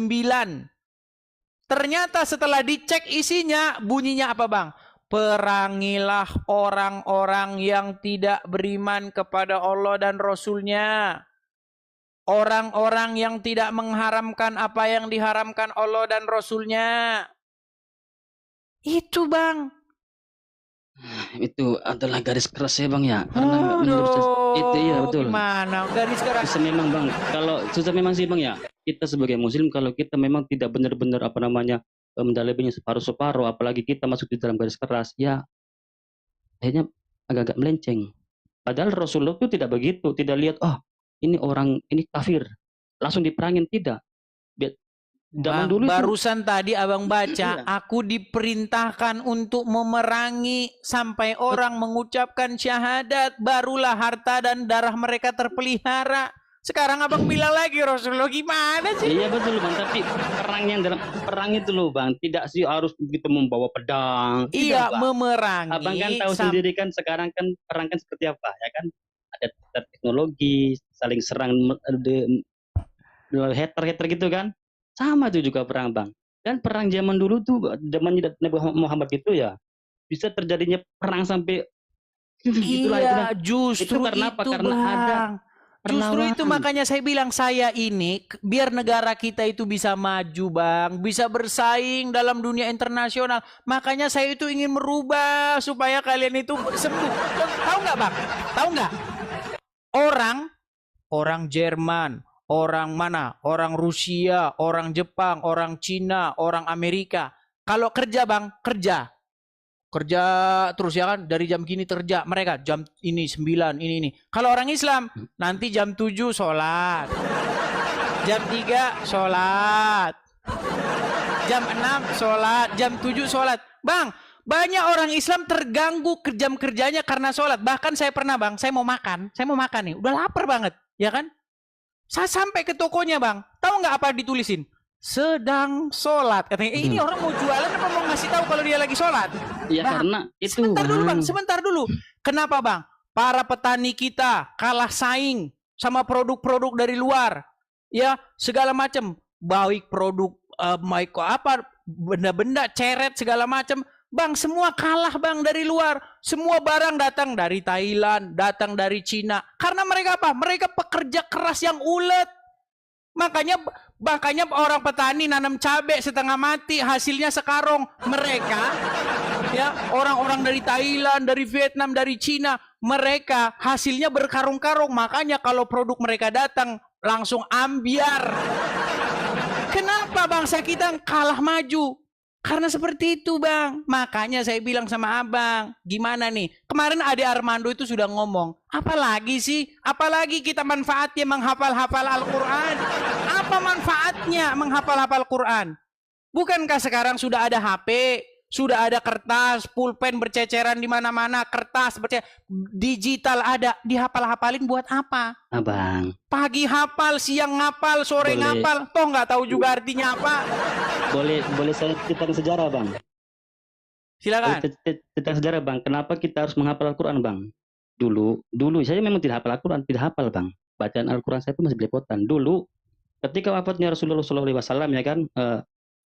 Ternyata setelah dicek isinya bunyinya apa Bang? Perangilah orang-orang yang tidak beriman kepada Allah dan Rasul-Nya. Orang-orang yang tidak mengharamkan apa yang diharamkan Allah dan Rasul-Nya. Itu Bang. Itu adalah garis keras ya Bang ya. Karena menurut saya, itu iya betul. Gimana garis keras? Susah memang Bang. Kalau susah memang sih Bang ya. Kita sebagai Muslim kalau kita memang tidak benar-benar apa namanya mendalaminya separuh-separuh, apalagi kita masuk di dalam garis keras, ya akhirnya agak-agak melenceng. Padahal Rasulullah itu tidak begitu, tidak lihat ini orang ini kafir langsung diperangin, tidak. Zaman dulu barusan tadi abang baca, Iya. aku diperintahkan untuk memerangi sampai orang mengucapkan syahadat, barulah harta dan darah mereka terpelihara. Sekarang abang bilang lagi Rasulullah gimana sih? Iya betul Bang, tapi perang itu loh Bang, tidak sih harus begitu membawa pedang. Iya, Tidak, Bang. memerangi. Abang kan tahu sendiri kan sekarang kan perang kan seperti apa ya kan? Ada teknologi, saling serang hater gitu kan. Sama tuh juga perang bang. Dan perang zaman dulu tuh zaman Nabi Muhammad itu ya bisa terjadinya perang sampai itulah. Justru Itu karena apa? itu, Karena Bang. ada Justru itu perlawanan. makanya saya bilang saya ini biar negara kita itu bisa maju bang, bisa bersaing dalam dunia internasional. Makanya saya itu ingin merubah supaya kalian itu sembuh. Tahu nggak bang? Tahu nggak? Orang Jerman, orang mana? Orang Rusia, orang Jepang, orang Cina, orang Amerika. Kalau kerja bang, kerja terus ya kan, dari jam gini kerja, mereka jam ini 9 ini. Kalau orang Islam nanti jam 7 sholat, jam 3 sholat, jam 6 sholat, jam 7 sholat. Bang, banyak orang Islam terganggu jam kerjanya karena sholat. Bahkan saya pernah bang, saya mau makan nih, udah lapar banget ya kan, saya sampai ke tokonya bang, tahu nggak apa ditulisin? Sedang sholat. Katanya, ini orang mau jualan apa mau ngasih tahu kalau dia lagi sholat? Ya Bang, karena itu. sebentar dulu. Kenapa bang? Para petani kita kalah saing sama produk-produk dari luar. Ya, segala macam. Baik produk, benda-benda, ceret, segala macam. Bang, semua kalah bang dari luar. Semua barang datang dari Thailand, datang dari Cina. Karena mereka apa? Mereka pekerja keras yang ulet. Makanya orang petani nanam cabai setengah mati, hasilnya sekarong. Mereka ya, orang-orang dari Thailand, dari Vietnam, dari Cina, mereka hasilnya berkarung-karung. Makanya kalau produk mereka datang langsung ambiar. Kenapa bangsa kita kalah maju? Karena seperti itu bang. Makanya saya bilang sama abang, gimana nih? Kemarin Ade Armando itu sudah ngomong, apalagi sih? Apalagi kita manfaatnya menghafal-hafal Al-Quran? Apa manfaatnya menghafal-hafal Quran? Bukankah sekarang sudah ada HP, sudah ada kertas, pulpen berceceran di mana-mana, kertas digital ada, dihafal-hafalin buat apa? Abang. Pagi hafal, siang ngapal, sore ngapal, toh nggak tahu juga artinya apa. Boleh saya cerita sejarah bang? Silakan. Cerita sejarah bang. Kenapa kita harus menghafal Al-Quran bang? Dulu saya memang tidak hafal Al-Quran, tidak hafal bang. Bacaan Al-Quran saya itu masih belepotan. Dulu ketika wafatnya Rasulullah SAW ya kan,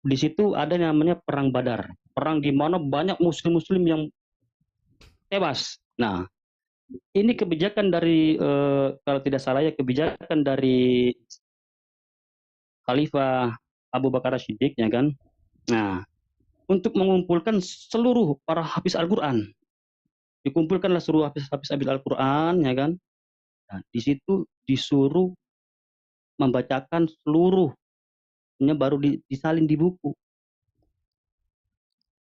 di situ ada namanya perang Badar, perang di mana banyak muslim yang tewas. Nah, ini kebijakan dari kalau tidak salah ya, kebijakan dari Khalifah Abu Bakar Siddiq ya kan. Nah, untuk mengumpulkan seluruh para hafiz Al-Quran, dikumpulkanlah seluruh hafiz Al-Quran ya kan. Nah, di situ disuruh membacakan seluruhnya, baru disalin di buku.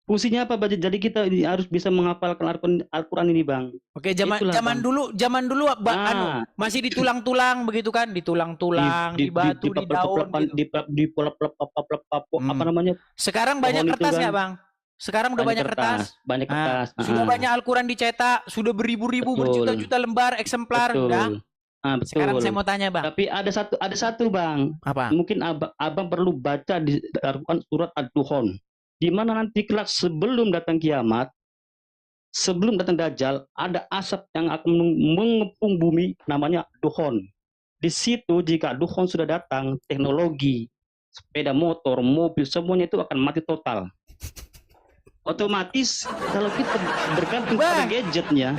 Fungsinya apa? Jadi kita ini harus bisa menghafalkan Al-Quran ini bang. Oke, zaman dulu masih ditulang-tulang begitu kan, ditulang-tulang, di batu, di daun, apa namanya? Sekarang banyak kertas nggak bang? Sekarang udah banyak kertas. Banyak kertas. Sudah banyak Al-Quran dicetak, sudah beribu-ribu, berjuta-juta lembar eksemplar. Betul. Betul. Sekarang saya mau tanya bang. Tapi ada satu bang. Apa? Mungkin abang perlu baca di Al-Quran surat Ad-Dukhon. Di mana nanti kelak sebelum datang kiamat, sebelum datang Dajjal, ada asap yang akan mengepung bumi, namanya Dukhon. Di situ jika Dukhon sudah datang, teknologi, sepeda motor, mobil, semuanya itu akan mati total. Otomatis kalau kita bergantung pada gadgetnya,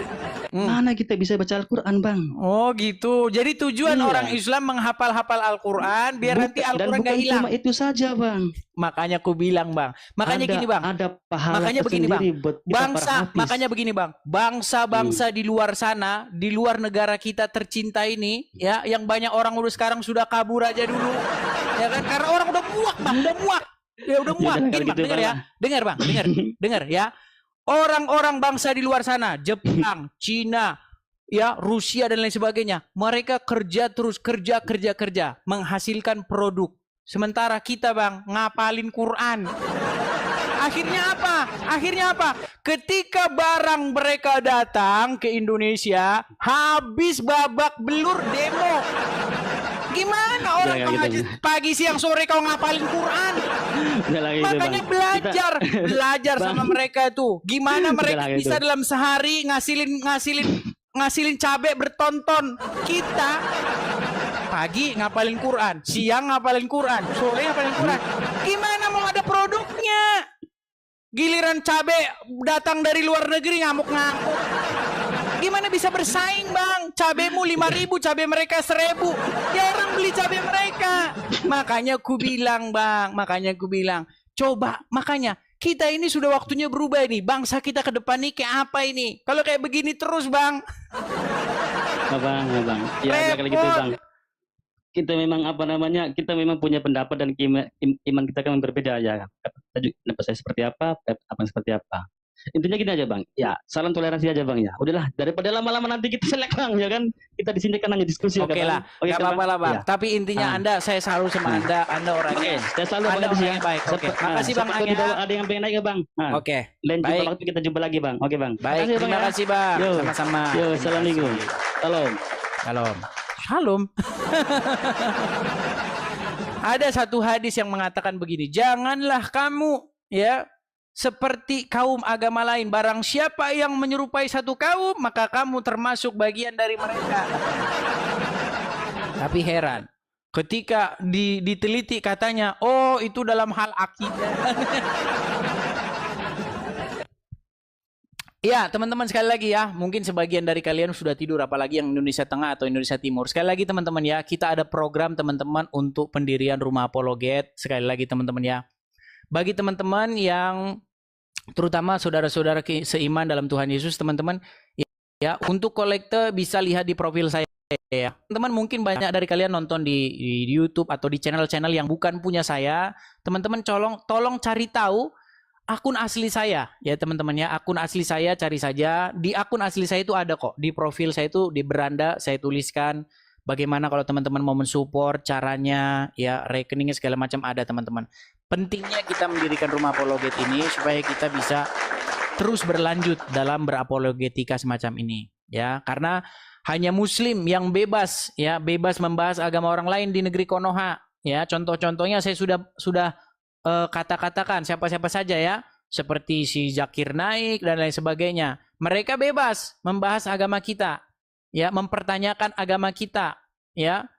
mana kita bisa baca Al-Quran bang? Oh gitu. Jadi tujuan orang Islam menghafal-hafal Al-Quran biar nanti Al-Quran nggak hilang. Cuma itu saja bang. Makanya aku bilang bang. Makanya gini bang. Ada pahala makanya begini bang. Makanya begini bang. Bangsa-bangsa di luar sana, di luar negara kita tercinta ini, ya, yang banyak orang udah sekarang sudah kabur aja dulu, ya kan? Karena orang udah muak bang, udah muak. Ya udah muak. Gini bang, dengar ya. Dengar bang, dengar ya. Orang-orang bangsa di luar sana, Jepang, Cina, ya, Rusia dan lain sebagainya, mereka kerja terus, kerja, menghasilkan produk. Sementara kita bang, ngapalin Quran. Akhirnya apa? Ketika barang mereka datang ke Indonesia, habis babak belur demo. Gimana orang pagi siang sore kau ngapalin Quran? Makanya belajar sama mereka itu. Gimana mereka bisa dalam sehari ngasilin cabai bertonton. Kita Pagi ngapalin Quran, siang ngapalin Quran, sore ngapalin Quran. Gimana mau ada produknya? Giliran cabe datang dari luar negeri ngamuk-ngamuk. Gimana bisa bersaing, Bang? Cabemu 5.000, cabe mereka 1.000. Ya orang beli cabe mereka. Makanya ku bilang, Bang, coba, makanya kita ini sudah waktunya berubah ini. Bangsa kita ke depan nih kayak apa ini? Kalau kayak begini terus, Bang. Bang. Ya, kalau gitu, Bang. Kita memang kita memang punya pendapat dan iman kita kan berbeda ya. Pendapat saya seperti apa seperti apa. Intinya gini aja, Bang. Ya, salam toleransi aja, Bang ya. Udahlah, daripada lama-lama nanti kita selek, Bang, ya kan. Kita di sini kan hanya diskusi. Oke lah, nggak apa-apa lah, Bang. Ya. Tapi intinya saya selalu sama Anda orangnya. Saya selalu Anda orangnya baik. Oke. Makasih, Bang. Ada yang pengen naik ya, Bang. Oke. Lain jumpa waktu kita jumpa lagi, Bang. Oke, Bang. Baik, terima kasih, Bang. Sama-sama. Yo, assalamualaikum. Shalom. Ada satu hadis yang mengatakan begini, janganlah kamu ya seperti kaum agama lain. Barang siapa yang menyerupai satu kaum, maka kamu termasuk bagian dari mereka. Tapi heran, ketika diteliti katanya, oh itu dalam hal akidah. Ya, teman-teman, sekali lagi ya, mungkin sebagian dari kalian sudah tidur, apalagi yang Indonesia Tengah atau Indonesia Timur. Sekali lagi teman-teman ya, kita ada program teman-teman untuk pendirian rumah apologet. Sekali lagi teman-teman ya, bagi teman-teman yang terutama saudara-saudara seiman dalam Tuhan Yesus, teman-teman ya, untuk kolekte bisa lihat di profil saya ya. Teman-teman, mungkin banyak dari kalian nonton di YouTube atau di channel-channel yang bukan punya saya. Teman-teman tolong cari tahu akun asli saya ya, teman-teman ya. Akun asli saya cari saja. Di akun asli saya itu ada kok. Di profil saya itu di beranda saya tuliskan bagaimana kalau teman-teman mau mensupport, caranya ya, rekeningnya segala macam ada, teman-teman. Pentingnya kita mendirikan rumah apologet ini supaya kita bisa terus berlanjut dalam berapologetika semacam ini ya. Karena hanya muslim yang bebas ya, bebas membahas agama orang lain di negeri Konoha ya. Contoh-contohnya saya sudah katakan siapa-siapa saja ya, seperti si Zakir Naik dan lain sebagainya. Mereka bebas membahas agama kita ya, mempertanyakan agama kita ya,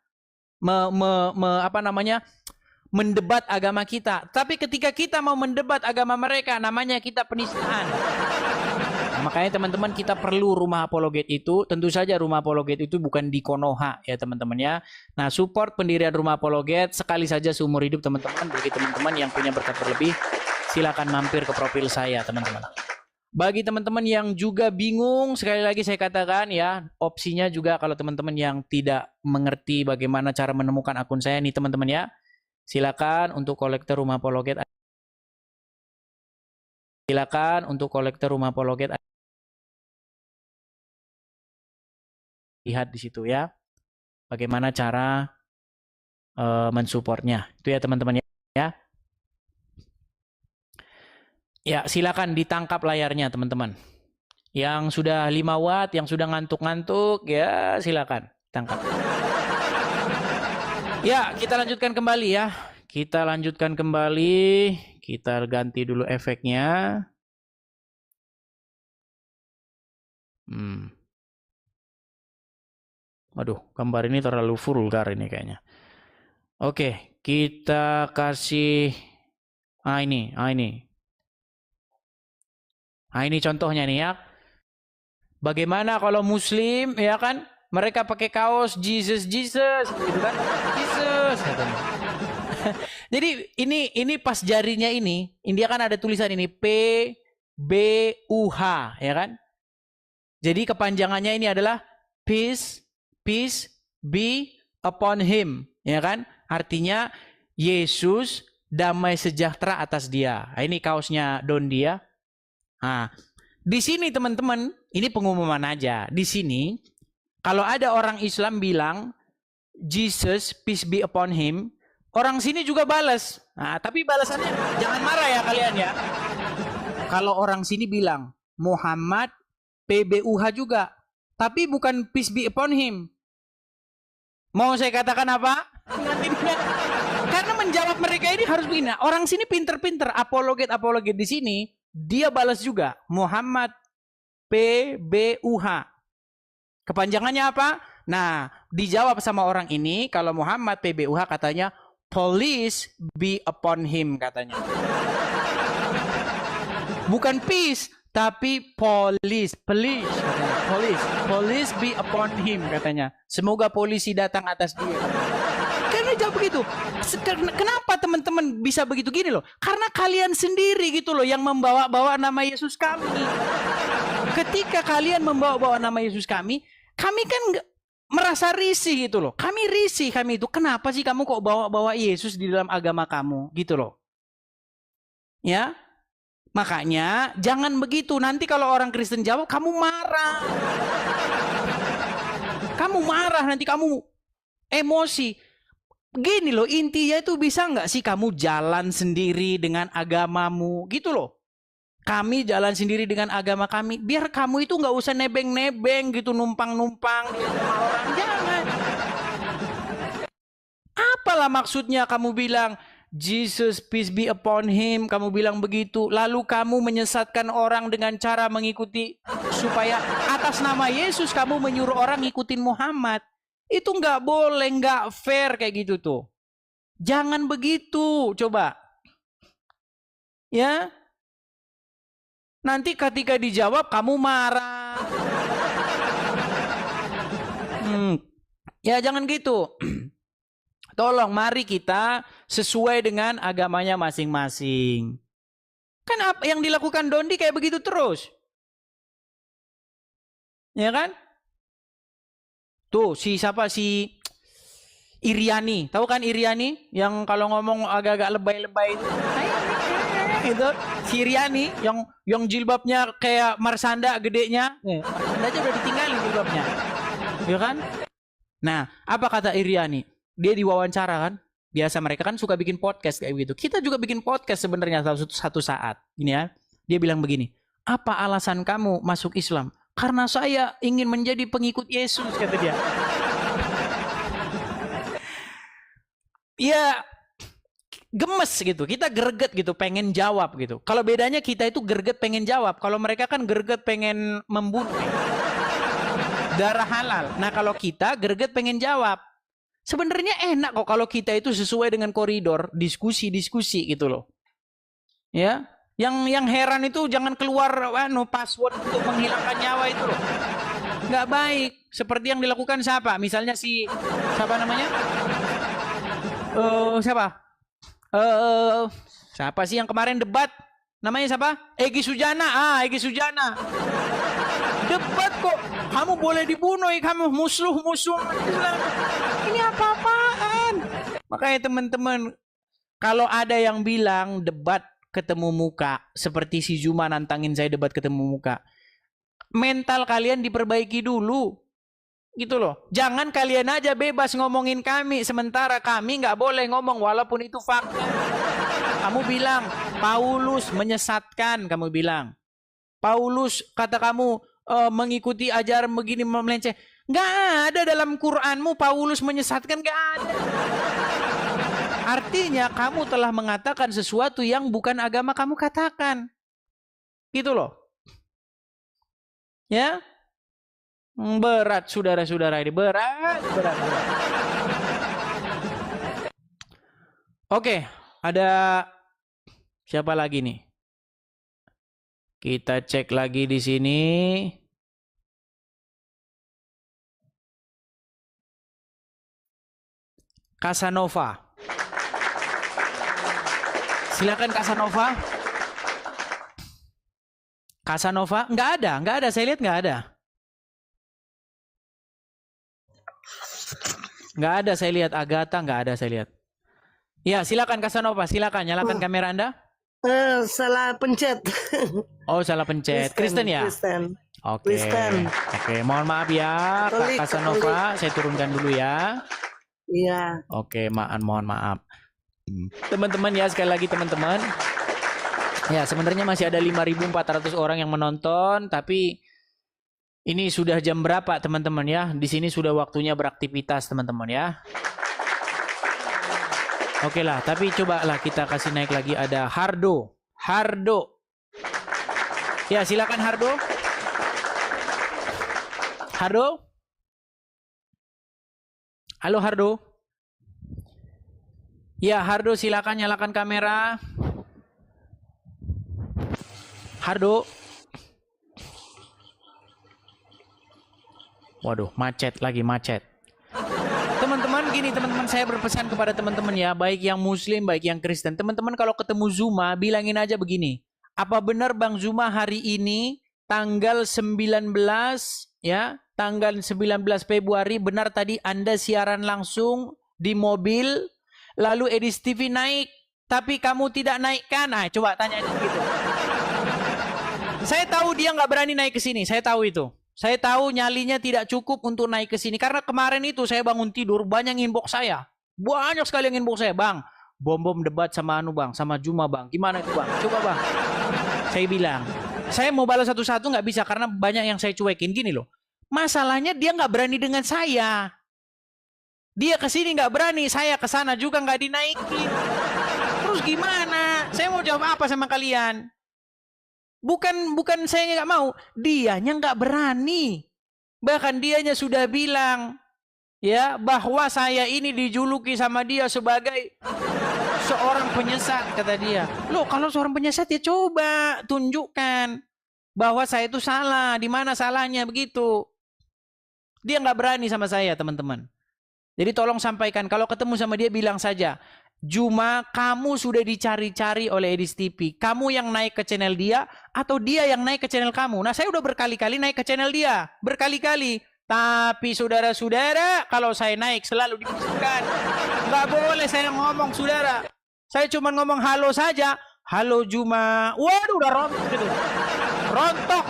mendebat agama kita. Tapi ketika kita mau mendebat agama mereka, namanya kita penistaan. Nah, makanya teman-teman, kita perlu rumah apologet itu. Tentu saja rumah apologet itu bukan di Konoha ya, teman-teman ya. Nah, support pendirian rumah apologet sekali saja seumur hidup, teman-teman. Bagi teman-teman yang punya berkat berlebih, silakan mampir ke profil saya, teman-teman. Bagi teman-teman yang juga bingung, sekali lagi saya katakan ya, opsinya juga kalau teman-teman yang tidak mengerti bagaimana cara menemukan akun saya nih, teman-teman ya. Silakan untuk kolektor rumah apologet. Silakan untuk kolektor rumah apologet. Lihat di situ ya, bagaimana cara mensupportnya. Itu ya, teman-teman ya. Ya, silakan ditangkap layarnya, teman-teman. Yang sudah 5 watt, yang sudah ngantuk-ngantuk, ya silakan tangkap. Ya, kita lanjutkan kembali ya. Kita lanjutkan kembali. Kita ganti dulu efeknya. Waduh, gambar ini terlalu vulgar ini kayaknya. Oke, kita kasih ini. Ini contohnya nih ya. Bagaimana kalau muslim ya kan, mereka pakai kaos Jesus gitu kan. Jesus katanya. Jadi ini pas jarinya ini dia kan ada tulisan ini PBUH ya kan. Jadi kepanjangannya ini adalah peace be upon him ya kan. Artinya Yesus damai sejahtera atas dia. Nah, ini kaosnya Don dia. Nah, di sini teman-teman, ini pengumuman aja. Di sini kalau ada orang Islam bilang Jesus peace be upon him, orang sini juga balas. Nah, tapi balasannya jangan marah ya kalian ya. Kalau orang sini bilang Muhammad PBUH juga, tapi bukan peace be upon him. Mau saya katakan apa? Karena menjawab mereka ini harus begini. Orang sini pinter-pinter, apologet di sini dia balas juga Muhammad PBUH. Kepanjangannya apa? Nah, dijawab sama orang ini, kalau Muhammad PBUH katanya, police be upon him katanya. Bukan peace, tapi police katanya. Police be upon him katanya. Semoga polisi datang atas dia. Karena jawab begitu. Kenapa teman-teman bisa begitu gini loh? Karena kalian sendiri gitu loh yang membawa-bawa nama Yesus kami. Ketika kalian membawa-bawa nama Yesus kami kan merasa risih gitu loh. Kami risih itu. Kenapa sih kamu kok bawa-bawa Yesus di dalam agama kamu gitu loh. Ya. Makanya jangan begitu. Nanti kalau orang Kristen jawab, kamu marah. Kamu marah, nanti kamu emosi. Gini loh, intinya itu bisa nggak sih kamu jalan sendiri dengan agamamu gitu loh. Kami jalan sendiri dengan agama kami. Biar kamu itu nggak usah nebeng-nebeng gitu, numpang-numpang di rumah orang. Jangan. Apalah maksudnya kamu bilang, Jesus peace be upon him, kamu bilang begitu, lalu kamu menyesatkan orang dengan cara mengikuti, supaya atas nama Yesus kamu menyuruh orang ngikutin Muhammad. Itu nggak boleh, nggak fair kayak gitu tuh. Jangan begitu, coba. Ya. Nanti ketika dijawab kamu marah. Ya jangan gitu. Tolong mari kita sesuai dengan agamanya masing-masing. Kan apa yang dilakukan Dondi kayak begitu terus. Ya kan? Tuh si siapa si Iriani. Tahu kan Iriani yang kalau ngomong agak-agak lebay-lebay itu. Itu si Iriani yang jilbabnya kayak Marsanda gedenya. Marsanda aja udah ditinggalin jilbabnya. Ya kan? Nah, apa kata Iriani? Dia diwawancara kan, biasa mereka kan suka bikin podcast kayak begitu. Kita juga bikin podcast sebenarnya satu saat. Ini ya, dia bilang begini, apa alasan kamu masuk Islam? Karena saya ingin menjadi pengikut Yesus, kata dia. Ya, gemes gitu, kita greget gitu, pengen jawab gitu. Kalau bedanya kita itu greget pengen jawab, kalau mereka kan greget pengen membunuh. Darah halal. Nah kalau kita greget pengen jawab. Sebenarnya enak kok kalau kita itu sesuai dengan koridor diskusi gitu loh. Ya, yang heran itu jangan keluar password untuk menghilangkan nyawa itu loh. Nggak baik. Seperti yang dilakukan siapa? Misalnya siapa namanya? Siapa sih yang kemarin debat? Namanya siapa? Egy Sujana. Egy Sujana. Debat kok. Kamu boleh dibunuh, kamu musuh Islam. Ini apa-apaan? Makanya teman-teman, kalau ada yang bilang debat ketemu muka, seperti si Zuma nantangin saya debat ketemu muka, mental kalian diperbaiki dulu. Gitu loh. Jangan kalian aja bebas ngomongin kami, sementara kami nggak boleh ngomong walaupun itu fakta. Kamu bilang, Paulus menyesatkan, kamu bilang. Paulus kata kamu, mengikuti ajaran begini melenceng. Nggak ada dalam Quranmu Paulus menyesatkan, nggak ada. Artinya kamu telah mengatakan sesuatu yang bukan agama kamu katakan. Gitu loh. Ya. Berat saudara-saudara ini. Berat. Oke, ada siapa lagi nih? Kita cek lagi di sini. Casanova. Silakan Casanova. Casanova, nggak ada. Saya lihat nggak ada. Nggak ada, saya lihat. Agatha nggak ada, saya lihat. Ya, silakan Casanova. Silakan nyalakan kamera Anda. Salah pencet. Oh, salah pencet. Kristen ya? Kristen. Oke. Kristen. Oke, mohon maaf ya, Kak Casanova. Saya turunkan dulu ya. Iya. Oke, mohon maaf. Teman-teman ya, sekali lagi teman-teman. Ya, sebenarnya masih ada 5.400 orang yang menonton, tapi ini sudah jam berapa teman-teman ya? Di sini sudah waktunya beraktivitas teman-teman ya. Oke lah, tapi cobalah kita kasih naik lagi, ada Hardo. Ya, silakan Hardo. Hardo. Halo Hardo. Ya Hardo, silakan nyalakan kamera. Hardo. Waduh, macet lagi, macet. Teman-teman, gini teman-teman, saya berpesan kepada teman-teman ya, baik yang Muslim, baik yang Kristen. Teman-teman kalau ketemu Zuma, bilangin aja begini. Apa benar Bang Zuma hari ini tanggal 19 ya, tanggal 19 Februari benar tadi Anda siaran langsung di mobil, lalu Edis TV naik, tapi kamu tidak naikkan? Nah, coba tanya gitu. Saya tahu dia nggak berani naik ke sini, saya tahu itu. Saya tahu nyalinya tidak cukup untuk naik ke sini. Karena kemarin itu saya bangun tidur, banyak inbox saya. Banyak sekali yang inbox saya. Bang, bom-bom debat sama anu bang, sama Juma bang. Gimana itu bang? Coba bang. Saya bilang, saya mau balas satu-satu nggak bisa karena banyak yang saya cuekin. Gini loh, masalahnya dia nggak berani dengan saya. Dia ke sini nggak berani, saya ke sana juga nggak dinaikin. Terus gimana? Saya mau jawab apa sama kalian? Bukan saya nggak mau, dianya nggak berani. Bahkan dianya sudah bilang ya bahwa saya ini dijuluki sama dia sebagai seorang penyesat, kata dia. Loh, kalau seorang penyesat ya coba tunjukkan bahwa saya itu salah, di mana salahnya begitu. Dia nggak berani sama saya, teman-teman. Jadi tolong sampaikan, kalau ketemu sama dia bilang saja, Juma, kamu sudah dicari-cari oleh Edis TV. Kamu yang naik ke channel dia atau dia yang naik ke channel kamu? Nah, saya udah berkali-kali naik ke channel dia. Berkali-kali. Tapi saudara-saudara, kalau saya naik selalu dibisukan. Nggak boleh saya ngomong, saudara. Saya cuma ngomong halo saja. Halo Juma. Waduh, udah rontok gitu. Rontok,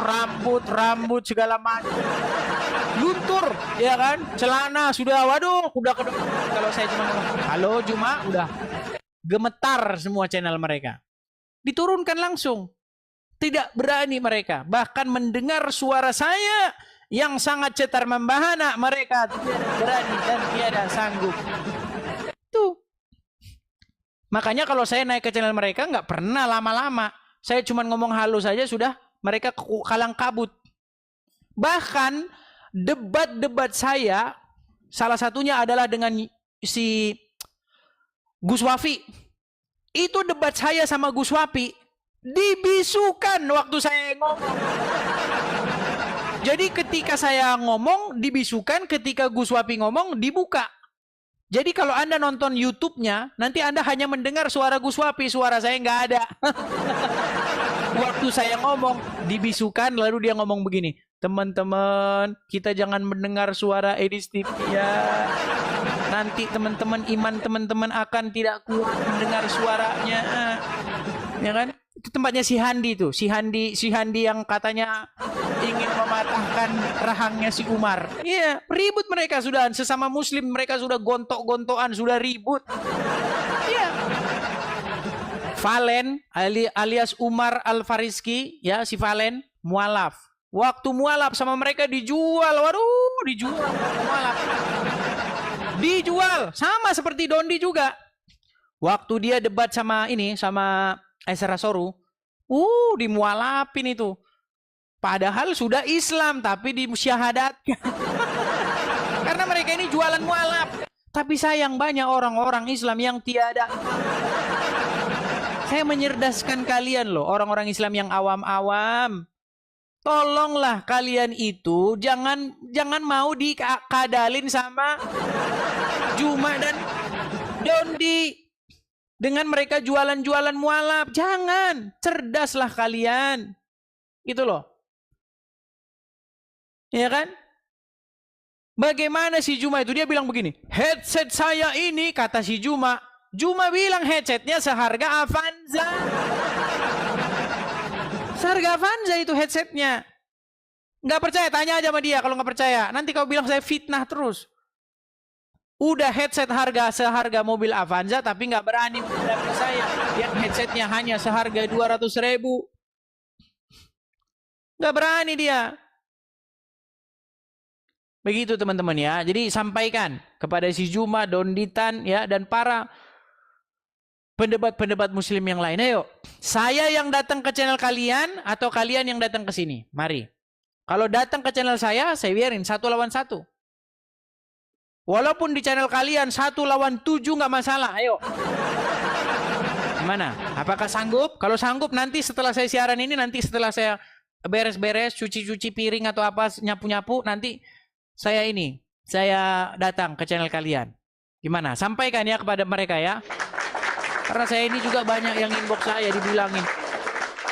rambut segala macam. Luntur, ya kan? Celana sudah, waduh, udah kedua. Kalau saya cuma ngomong, halo Juma, udah gemetar semua channel mereka. Diturunkan langsung. Tidak berani mereka. Bahkan mendengar suara saya yang sangat cetar membahana, mereka tidak berani dan tiada sanggup. Tuh. Makanya kalau saya naik ke channel mereka, nggak pernah lama-lama. Saya cuma ngomong halo saja, sudah mereka kalang kabut. Bahkan debat-debat saya salah satunya adalah dengan si Gus Wafi. Itu debat saya sama Gus Wafi dibisukan waktu saya ngomong. Jadi ketika saya ngomong dibisukan, ketika Gus Wafi ngomong dibuka. Jadi kalau Anda nonton YouTube-nya, nanti Anda hanya mendengar suara Gus Wafi, suara saya nggak ada. Waktu saya ngomong dibisukan, lalu dia ngomong begini, teman-teman, kita jangan mendengar suara Edis TV ya. Nanti teman-teman, iman teman-teman akan tidak kuat mendengar suaranya. Ya kan? Itu tempatnya si Handi tuh. Si Handi yang katanya ingin mematahkan rahangnya si Umar. Iya, ribut mereka sudah. Sesama muslim mereka sudah gontok-gontokan, sudah ribut. Iya. Valen alias Umar Al-Fariski, ya si Valen, mualaf. Waktu mualaf sama mereka dijual, waduh, dijual mualaf. Dijual, sama seperti Dondi juga. Waktu dia debat sama Esra Soru, dimualapin itu. Padahal sudah Islam, tapi dimusyahadatkan. Karena mereka ini jualan mualaf. Tapi sayang banyak orang-orang Islam yang tiada. Saya menyerdaskan kalian loh, orang-orang Islam yang awam-awam. Tolonglah kalian itu jangan mau dikadalin sama Juma dan Dondi dengan mereka jualan-jualan mualaf. Jangan, cerdaslah kalian. Gitu loh. Ya kan? Bagaimana si Juma itu? Dia bilang begini, headset saya ini, kata si Juma bilang headsetnya seharga Avanza. Seharga Avanza itu headsetnya. Nggak percaya, tanya aja sama dia kalau nggak percaya. Nanti kau bilang saya fitnah terus. Udah headset seharga mobil Avanza tapi nggak berani menghadapi saya. Yang headsetnya hanya seharga 200.000. Nggak berani dia. Begitu teman-teman ya. Jadi sampaikan kepada si Juma, Donditan ya, dan para pendebat-pendebat muslim yang lain. Ayo, saya yang datang ke channel kalian atau kalian yang datang ke sini? Mari. Kalau datang ke channel saya biarin 1 lawan 1. Walaupun di channel kalian 1 lawan 7 nggak masalah. Ayo. Gimana? Apakah sanggup? Kalau sanggup nanti setelah saya siaran ini, nanti setelah saya beres-beres, cuci-cuci piring atau apa, nyapu-nyapu, nanti saya datang ke channel kalian. Gimana? Sampaikan ya kepada mereka ya. Karena saya ini juga banyak yang inbox saya dibilangin,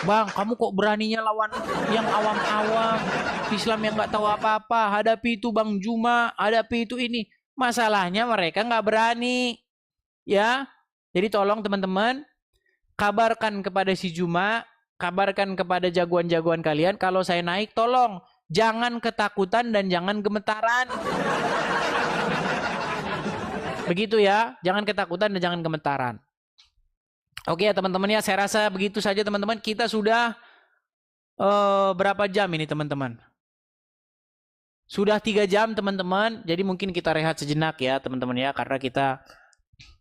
Bang, kamu kok beraninya lawan yang awam-awam, Islam yang nggak tahu apa-apa, hadapi itu Bang Juma, hadapi itu ini. Masalahnya mereka nggak berani, ya. Jadi tolong teman-teman, kabarkan kepada si Juma, kabarkan kepada jagoan-jagoan kalian, kalau saya naik, tolong jangan ketakutan dan jangan gemetaran. Begitu ya, jangan ketakutan dan jangan gemetaran. Oke ya teman-teman ya, saya rasa begitu saja teman-teman. Kita sudah berapa jam ini teman-teman? Sudah 3 jam teman-teman. Jadi mungkin kita rehat sejenak ya teman-teman ya, karena kita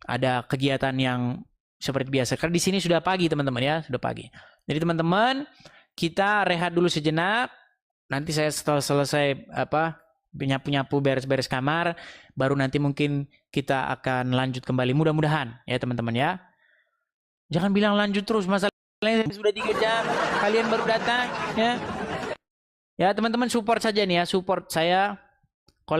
ada kegiatan yang seperti biasa. Karena di sini sudah pagi teman-teman ya, sudah pagi. Jadi teman-teman, kita rehat dulu sejenak. Nanti saya setelah selesai nyapu-nyapu, beres-beres kamar, baru nanti mungkin kita akan lanjut kembali. Mudah-mudahan ya teman-teman ya. Jangan bilang lanjut terus, masalahnya sudah 3 jam, kalian baru datang ya. Ya teman-teman support saja nih ya, support saya